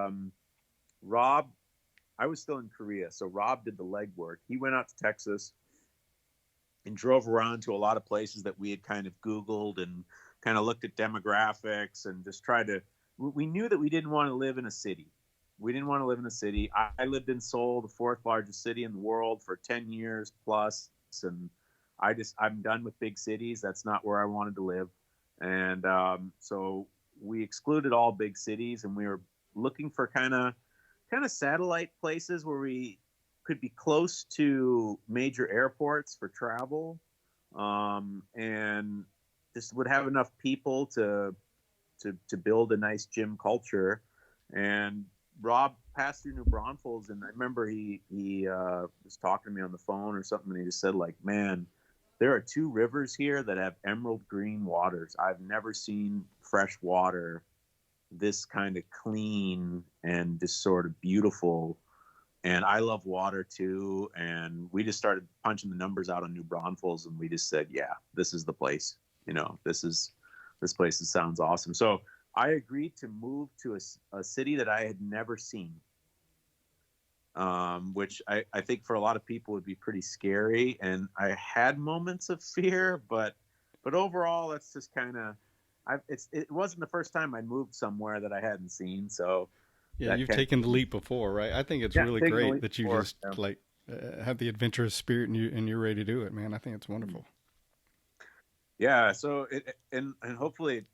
Rob. I was still in Korea, so Rob did the legwork. He went out to Texas and drove around to a lot of places that we had kind of Googled and kind of looked at demographics and just tried to. We knew that we didn't want to live in a city. We didn't want to live in a city. I lived in Seoul, the fourth largest city in the world, for 10 years plus, and I'm done with big cities. That's not where I wanted to live, and so we excluded all big cities, and we were looking for kind of satellite places where we could be close to major airports for travel, and just would have enough people to build a nice gym culture. And Rob passed through New Braunfels, and I remember he was talking to me on the phone or something, and he just said, like, man, there are 2 rivers here that have emerald green waters. I've never seen fresh water this kind of clean and just sort of beautiful. And I love water too. And we just started punching the numbers out on New Braunfels, and we just said, yeah, this is the place. This place sounds awesome. So I agreed to move to a city that I had never seen, which I think for a lot of people would be pretty scary. And I had moments of fear, but overall, that's just kind of, it wasn't the first time I moved somewhere that I hadn't seen. So yeah, you've taken the leap before, right? I think it's really great that you just have the adventurous spirit and you're ready to do it, man. I think it's wonderful. Yeah. So and hopefully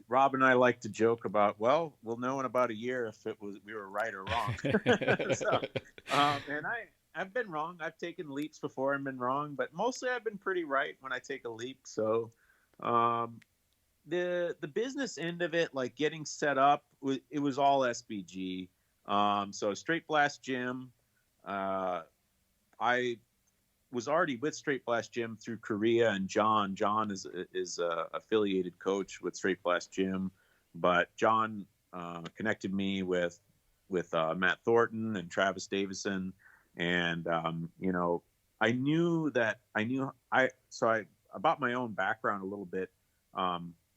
Rob and I like to joke about, well, we'll know in about a year if we were right or wrong. So, and I've been wrong. I've taken leaps before and been wrong, but mostly I've been pretty right when I take a leap. So, the business end of it, like getting set up, it was all SBG. So Straight Blast Gym, I was already with Straight Blast Gym through Korea, and John is a affiliated coach with Straight Blast Gym, but John connected me with Matt Thornton and Travis Davison, and about my own background a little bit.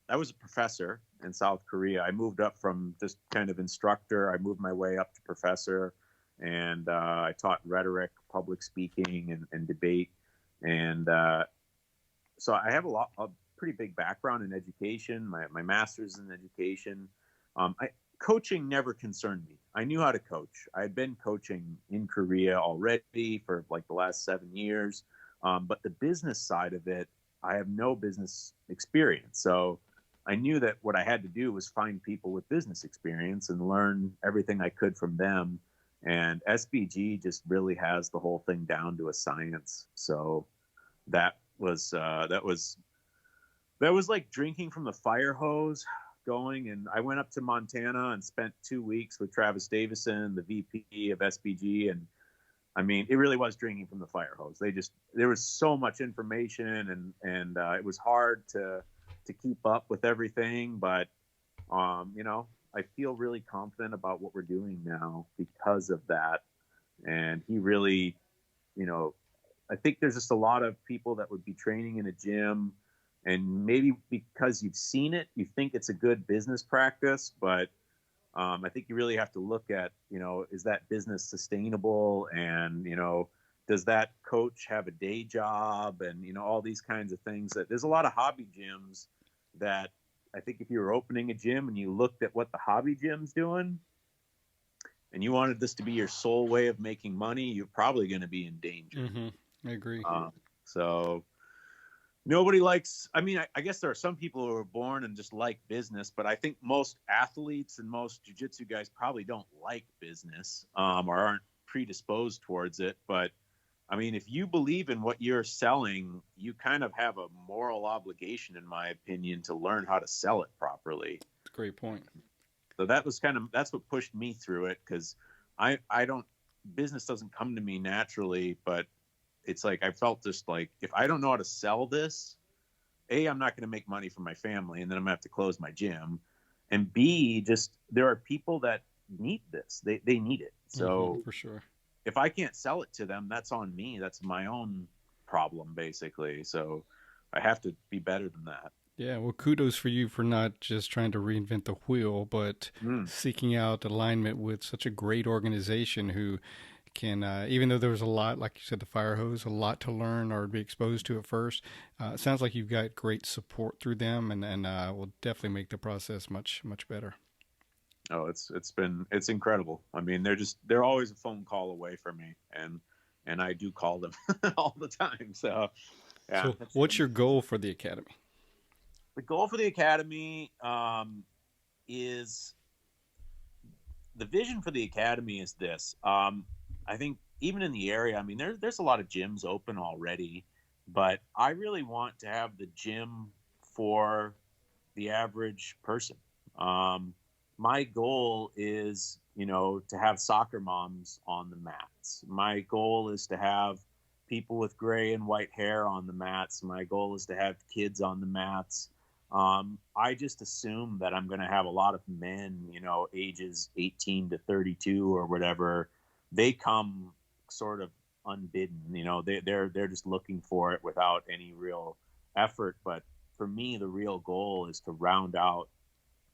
I was a professor in South Korea. I moved up from just kind of instructor. I moved my way up to professor, and I taught rhetoric, public speaking, and debate. And so I have a pretty big background in education. My master's in education. Coaching never concerned me. I knew how to coach. I had been coaching in Korea already for like the last 7 years. But the business side of it, I have no business experience. So I knew that what I had to do was find people with business experience and learn everything I could from them. And SBG just really has the whole thing down to a science. So that was like drinking from the fire hose going. And I went up to Montana and spent 2 weeks with Travis Davison, the VP of SBG. And I mean, it really was drinking from the fire hose. There was so much information, and it was hard to keep up with everything. But, I feel really confident about what we're doing now because of that. And he really, I think there's just a lot of people that would be training in a gym, and maybe because you've seen it, you think it's a good business practice, but I think you really have to look at, is that business sustainable? And, does that coach have a day job? And, all these kinds of things. That there's a lot of hobby gyms that I think if you were opening a gym and you looked at what the hobby gym's doing and you wanted this to be your sole way of making money, you're probably going to be in danger. Mm-hmm. I agree. So nobody likes, I guess there are some people who are born and just like business, but I think most athletes and most jiu-jitsu guys probably don't like business, or aren't predisposed towards it. But I mean, if you believe in what you're selling, you kind of have a moral obligation, in my opinion, to learn how to sell it properly. That's a great point. So that's what pushed me through it, because I don't, business doesn't come to me naturally, but it's like I felt just like, if I don't know how to sell this, A, I'm not going to make money for my family, and then I'm going to have to close my gym. And B, just there are people that need this. They need it. So for sure. if I can't sell it to them, that's on me. That's my own problem, basically. So I have to be better than that. Yeah, well, kudos for you for not just trying to reinvent the wheel, but seeking out alignment with such a great organization who can, even though there was a lot, like you said, the fire hose, a lot to learn or be exposed to at first. It sounds like you've got great support through them, and will definitely make the process much better. Oh, it's incredible. I mean, they're always a phone call away from me, and I do call them all the time. So, yeah. So, what's your goal for the academy? The goal for the academy is, the vision for the academy is this. I think even in the area, I mean, there's a lot of gyms open already, but I really want to have the gym for the average person. My goal is, to have soccer moms on the mats. My goal is to have people with gray and white hair on the mats. My goal is to have kids on the mats. I just assume that I'm going to have a lot of men, ages 18 to 32 or whatever. They come sort of unbidden, they're just looking for it without any real effort. But for me, the real goal is to round out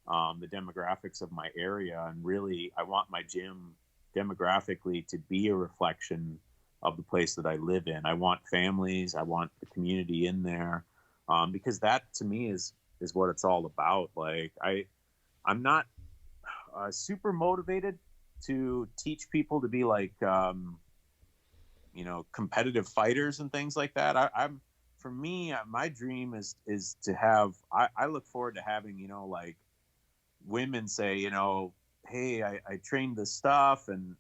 the demographics of my area. And really, I want my gym demographically to be a reflection of the place that I live in. I want families, I want the community in there, because that to me is what it's all about. Like I'm not super motivated to teach people to be like, competitive fighters and things like that. For me, my dream is to have, I look forward to having, like women say, hey, I trained this stuff and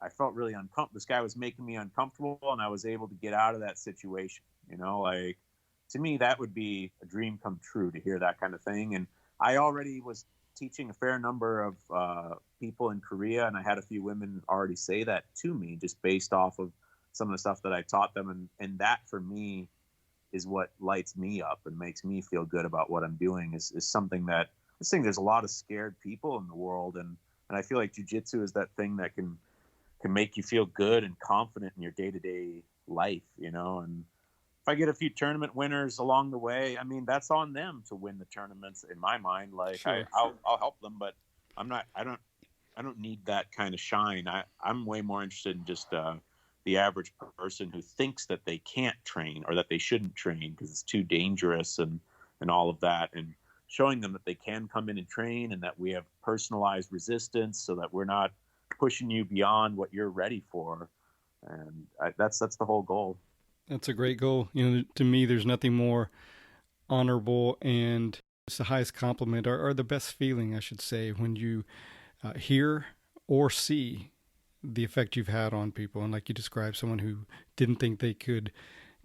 I felt really uncomfortable. This guy was making me uncomfortable and I was able to get out of that situation. Like, to me, that would be a dream come true to hear that kind of thing. And I already was teaching a fair number of people in Korea, and I had a few women already say that to me just based off of some of the stuff that I taught them. And that for me is what lights me up and makes me feel good about what I'm doing, is something that I think there's a lot of scared people in the world. And I feel like jiu-jitsu is that thing that can make you feel good and confident in your day-to-day life, and if I get a few tournament winners along the way, I mean, that's on them to win the tournaments in my mind. Like, sure. I'll help them, but I don't need that kind of shine. I'm way more interested in just the average person who thinks that they can't train or that they shouldn't train because it's too dangerous and all of that, and showing them that they can come in and train and that we have personalized resistance so that we're not pushing you beyond what you're ready for. And that's the whole goal. That's a great goal. To me, there's nothing more honorable, and it's the highest compliment or the best feeling, I should say, when you hear or see the effect you've had on people. And like you described, someone who didn't think they could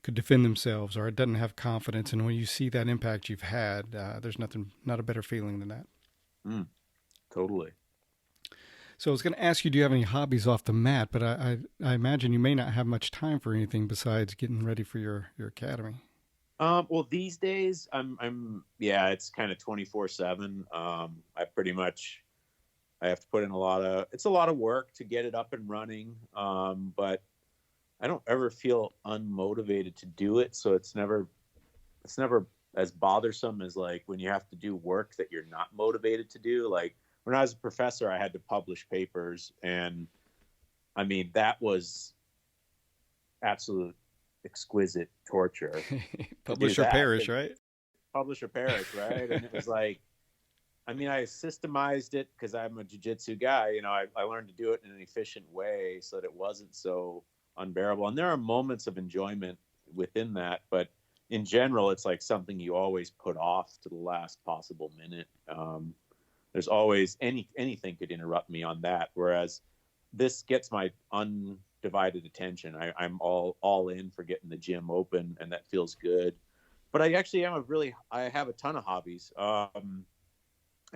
defend themselves or doesn't have confidence. And when you see that impact you've had, there's not a better feeling than that. Totally. So I was going to ask you, do you have any hobbies off the mat? But I imagine you may not have much time for anything besides getting ready for your academy. Well, these days it's kind of 24/7. I have to put in it's a lot of work to get it up and running. But I don't ever feel unmotivated to do it. So it's never as bothersome as like when you have to do work that you're not motivated to do. Like, when I was a professor, I had to publish papers, and I mean, that was absolute exquisite torture. Publish or perish, right? Publish or perish, right? And it was like, I mean, I systemized it because I'm a jiu-jitsu guy. I learned to do it in an efficient way so that it wasn't so unbearable. And there are moments of enjoyment within that, but in general, it's like something you always put off to the last possible minute. There's always anything could interrupt me on that. Whereas this gets my divided attention. I'm all in for getting the gym open, and that feels good. But I actually I have a ton of hobbies. I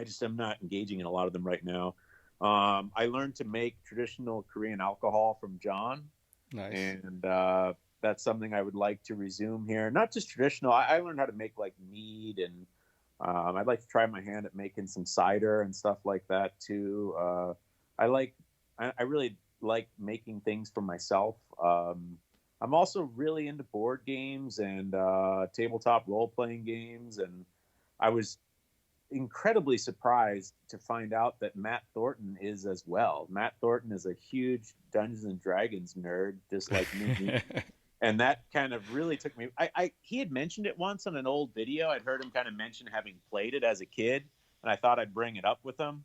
just am not engaging in a lot of them right now. I learned to make traditional Korean alcohol from John. Nice. And that's something I would like to resume here. Not just traditional. I learned how to make like mead, and I'd like to try my hand at making some cider and stuff like that too. I really like making things for myself. I'm also really into board games and tabletop role playing games, and I was incredibly surprised to find out that Matt Thornton is as well. Matt Thornton is a huge Dungeons and Dragons nerd, just like me. And that kind of really took me. He had mentioned it once on an old video. I'd heard him kind of mention having played it as a kid, and I thought I'd bring it up with him.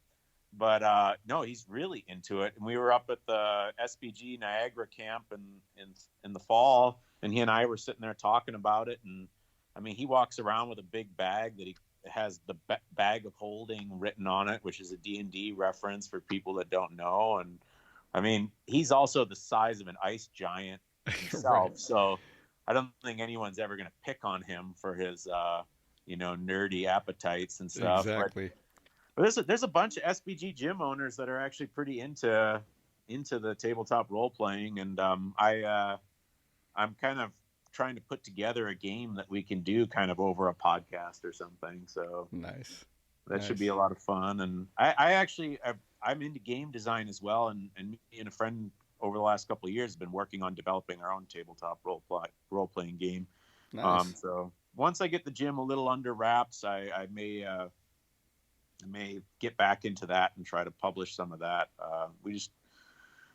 But no, he's really into it. And we were up at the SBG Niagara camp in the fall, and he and I were sitting there talking about it. And I mean, he walks around with a big bag that he has the bag of holding written on it, which is a D&D reference for people that don't know. And I mean, he's also the size of an ice giant himself. Right. So I don't think anyone's ever going to pick on him for his, nerdy appetites and stuff. Exactly. But there's a bunch of SBG gym owners that are actually pretty into the tabletop role playing. And I'm kind of trying to put together a game that we can do kind of over a podcast or something. So nice. That should be a lot of fun. And I'm into game design as well. And me and a friend over the last couple of years have been working on developing our own tabletop role playing game. Nice. So once I get the gym a little under wraps, I may get back into that and try to publish some of that.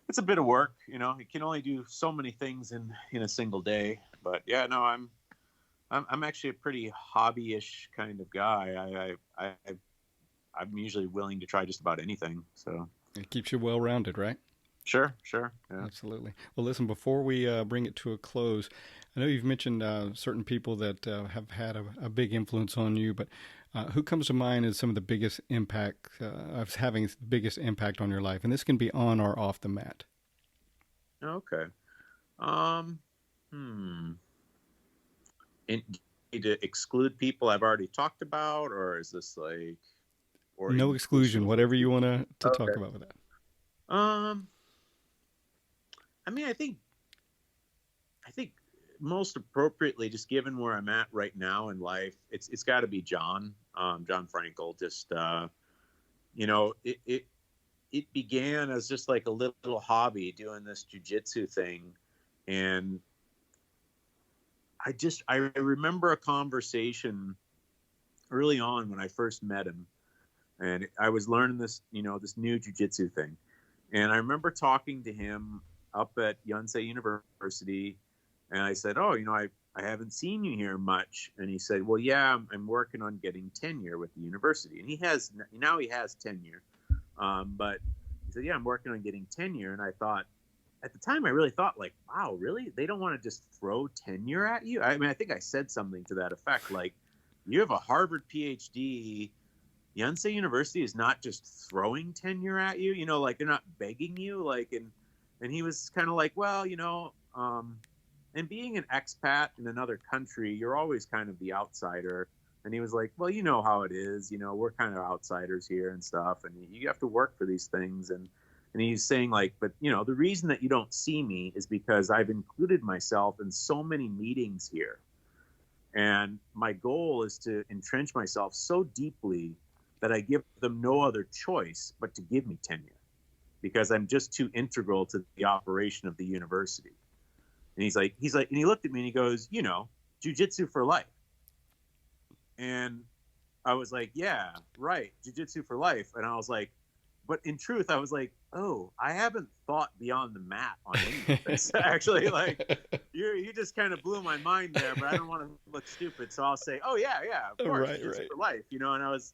It's a bit of work, you can only do so many things in a single day. But yeah, no, I'm actually a pretty hobby-ish kind of guy. I'm usually willing to try just about anything. So it keeps you well-rounded, right? Sure. Yeah. Absolutely. Well, listen, before we bring it to a close, I know you've mentioned certain people that have had a big influence on you, but who comes to mind as some of the biggest impact of having the biggest impact on your life? And this can be on or off the mat. Okay. To exclude people I've already talked about, or is this like, or no exclusion, whatever you want to talk about with that. I mean, I think most appropriately, just given where I'm at right now in life, it's got to be John Frankl. Just it began as just like a little hobby doing this jiu-jitsu thing, and I remember a conversation early on when I first met him, and I was learning this this new jiu-jitsu thing, and I remember talking to him up at Yonsei University, and I said, "Oh, I haven't seen you here much." And he said, "Well, yeah, I'm working on getting tenure with the university." And he has tenure, but he said, "Yeah, I'm working on getting tenure." And I thought, at the time, I really thought, like, wow, really? They don't want to just throw tenure at you? I mean, I think I said something to that effect, like, you have a Harvard PhD. Yonsei University is not just throwing tenure at you, like they're not begging you, like, and he was kind of like, well, and being an expat in another country, you're always kind of the outsider. And he was like, well, you know how it is, we're kind of outsiders here and stuff, and you have to work for these things. And he's saying, like, but the reason that you don't see me is because I've included myself in so many meetings here, and my goal is to entrench myself so deeply that I give them no other choice but to give me tenure, because I'm just too integral to the operation of the university. And he's like, and he looked at me and he goes, jiu-jitsu for life. And I was like, yeah, right, jiu-jitsu for life. And I was like, but in truth, I was like, oh, I haven't thought beyond the mat on any of this. Actually, like, you just kind of blew my mind there, but I don't want to look stupid. So I'll say, oh, yeah, of course, jiu-jitsu for life, And I was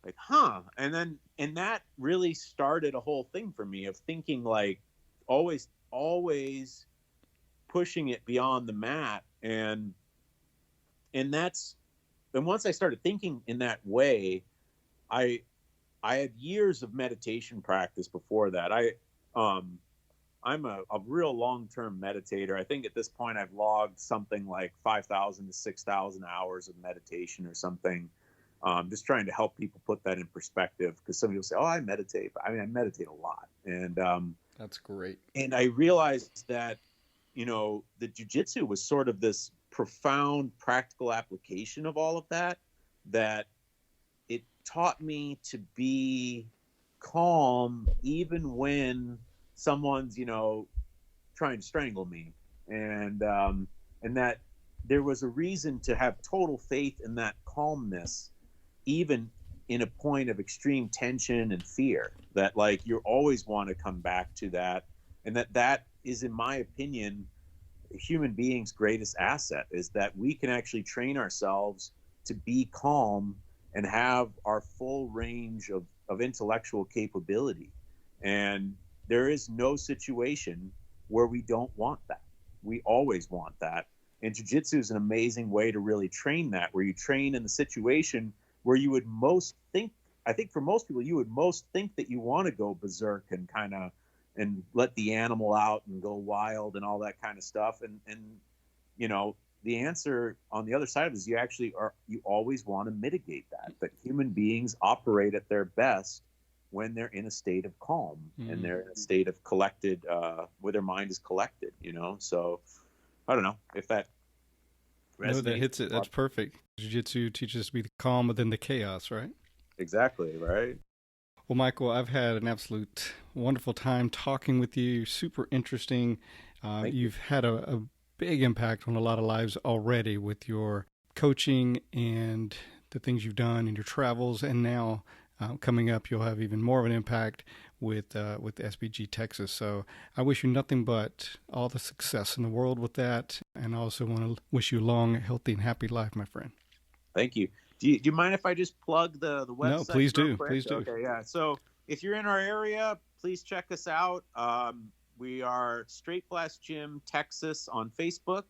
like, huh. And that really started a whole thing for me of thinking, like, always pushing it beyond the mat. And once I started thinking in that way, I had years of meditation practice before that. I'm a real long-term meditator. I think at this point I've logged something like 5,000 to 6,000 hours of meditation or something. Just trying to help people put that in perspective, because some people say, "Oh, I meditate." But I mean, I meditate a lot, and That's great. and I realized that, the jujitsu was sort of this profound practical application of all of that. That it taught me to be calm even when someone's trying to strangle me, and that there was a reason to have total faith in that calmness, even in a point of extreme tension and fear. That, like, you always want to come back to that, and that is, in my opinion, a human being's greatest asset, is that we can actually train ourselves to be calm and have our full range of intellectual capability. And there is no situation where we don't want that. We always want that. And jiu-jitsu is an amazing way to really train that, where you train in the situation where you would most think, I think for most people, you would most think that you want to go berserk and kind of, and let the animal out and go wild and all that kind of stuff. And the answer on the other side of it is you always want to mitigate that. But human beings operate at their best when they're in a state of calm, and they're in a state of collected, where their mind is collected, So I don't know if that resonates. No, that hits it. That's perfect. Jiu-jitsu teaches us to be calm within the chaos, right? Exactly, right? Well, Michael, I've had an absolute wonderful time talking with you. Super interesting. You've had a big impact on a lot of lives already with your coaching and the things you've done in your travels. And now coming up, you'll have even more of an impact with SBG Texas. So I wish you nothing but all the success in the world with that. And I also want to wish you a long, healthy, and happy life, my friend. Thank you. Do you mind if I just plug the website? No, please do. Quick? Please do. Okay, yeah. So if you're in our area, please check us out. We are Straight Blast Gym Texas on Facebook.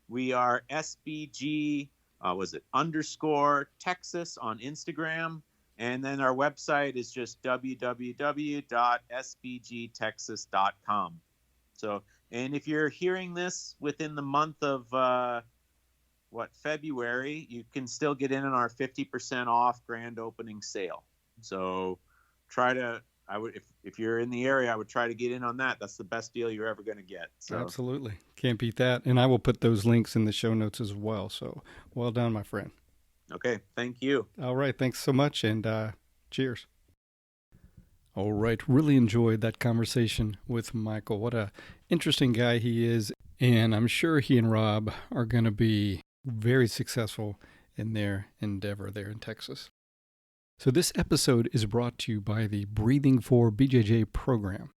We are SBG, _ Texas on Instagram. And then our website is just www.sbgtexas.com. So, and if you're hearing this within the month of, February, you can still get in on our 50% off grand opening sale. So if you're in the area, I would try to get in on that. That's the best deal you're ever going to get. So. Absolutely. Can't beat that. And I will put those links in the show notes as well. So well done, my friend. Okay. Thank you. All right. Thanks so much. And cheers. All right. Really enjoyed that conversation with Michael. What a interesting guy he is. And I'm sure he and Rob are going to be very successful in their endeavor there in Texas. So this episode is brought to you by the Breathing for BJJ program.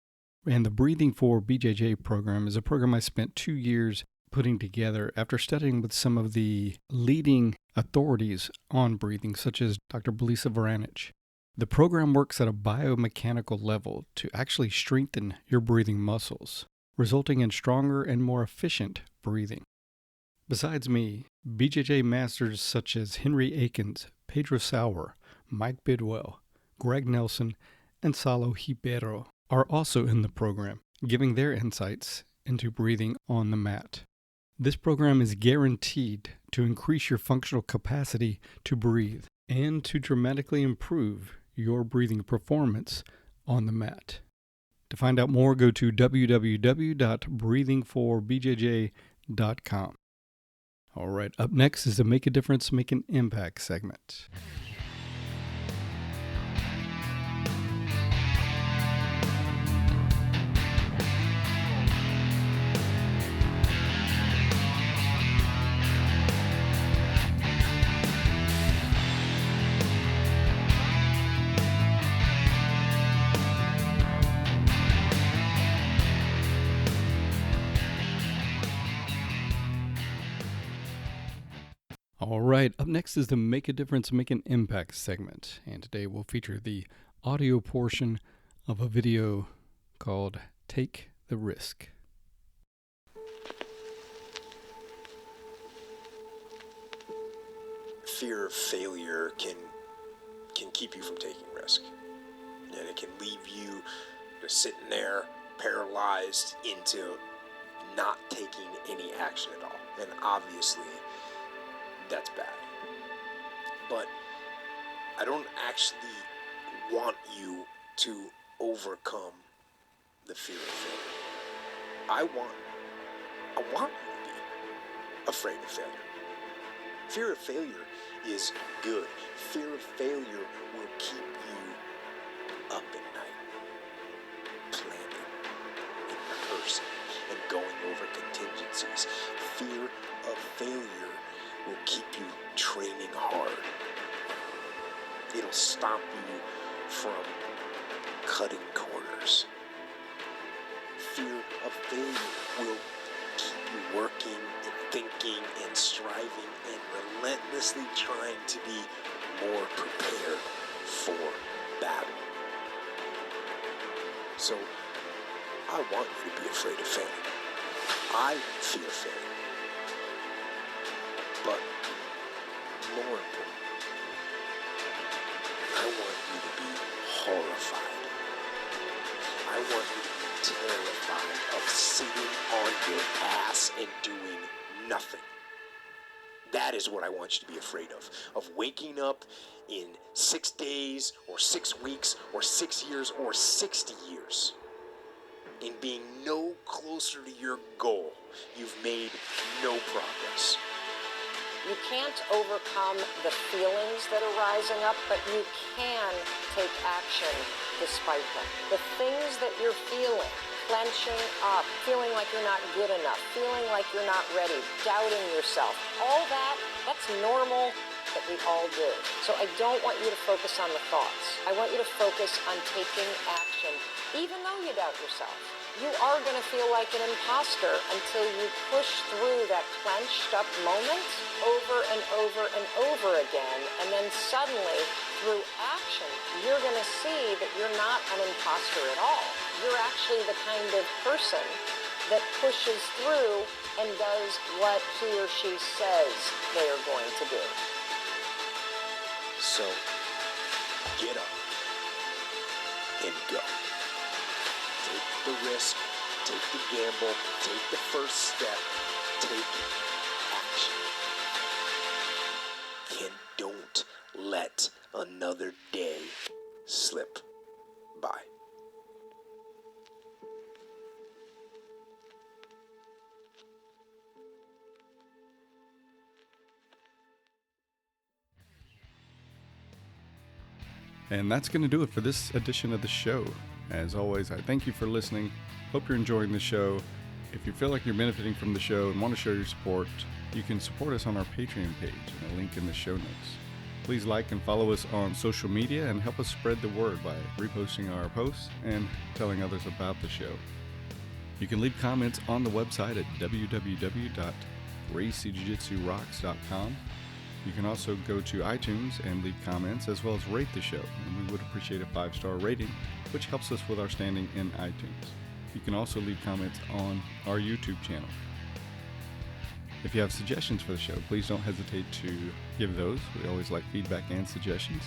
And the Breathing for BJJ program is a program I spent 2 years putting together after studying with some of the leading authorities on breathing, such as Dr. Belisa Vranich. The program works at a biomechanical level to actually strengthen your breathing muscles, resulting in stronger and more efficient breathing. Besides me, BJJ masters such as Henry Akins, Pedro Sauer, Mike Bidwell, Greg Nelson, and Salo Ribeiro are also in the program, giving their insights into breathing on the mat. This program is guaranteed to increase your functional capacity to breathe and to dramatically improve your breathing performance on the mat. To find out more, go to www.breathingforbjj.com. All right, up next is the Make a Difference, Make an Impact segment. All right, up next is the Make a Difference, Make an Impact segment. And today we'll feature the audio portion of a video called Take the Risk. Fear of failure can keep you from taking risk. And it can leave you just sitting there paralyzed into not taking any action at all. And obviously, that's bad. But I don't actually want you to overcome the fear of failure. I want you to be afraid of failure. Fear of failure is good. Fear of failure will keep you up at night, planning and rehearsing and going over contingencies. Fear of failure will keep you training hard. It'll stop you from cutting corners. Fear of failure will keep you working and thinking and striving and relentlessly trying to be more prepared for battle. So, I want you to be afraid of failing. I fear failure. But more important, I want you to be horrified. I want you to be terrified of sitting on your ass and doing nothing. That is what I want you to be afraid of waking up in 6 days or 6 weeks or 6 years or 60 years and being no closer to your goal. You've made no progress. You can't overcome the feelings that are rising up, but you can take action despite them. The things that you're feeling, clenching up, feeling like you're not good enough, feeling like you're not ready, doubting yourself, all that's normal that we all do. So I don't want you to focus on the thoughts. I want you to focus on taking action, even though you doubt yourself. You are going to feel like an imposter until you push through that clenched up moment over and over and over again. And then suddenly, through action, you're going to see that you're not an imposter at all. You're actually the kind of person that pushes through and does what he or she says they are going to do. So, get up and go. Take the risk, take the gamble, take the first step, take action. And don't let another day slip by. And that's going to do it for this edition of the show. As always, I thank you for listening. Hope you're enjoying the show. If you feel like you're benefiting from the show and want to show your support, you can support us on our Patreon page and a link in the show notes. Please like and follow us on social media and help us spread the word by reposting our posts and telling others about the show. You can leave comments on the website at www.GJJR.com. You can also go to iTunes and leave comments as well as rate the show, and we would appreciate a 5-star rating, which helps us with our standing in iTunes. You can also leave comments on our YouTube channel. If you have suggestions for the show, please don't hesitate to give those. We always like feedback and suggestions.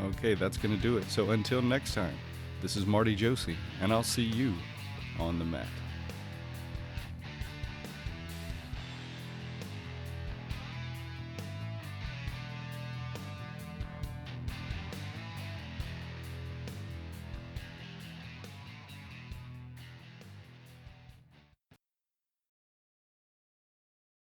Okay, that's going to do it. So until next time, this is Marty Josie, and I'll see you on the mat.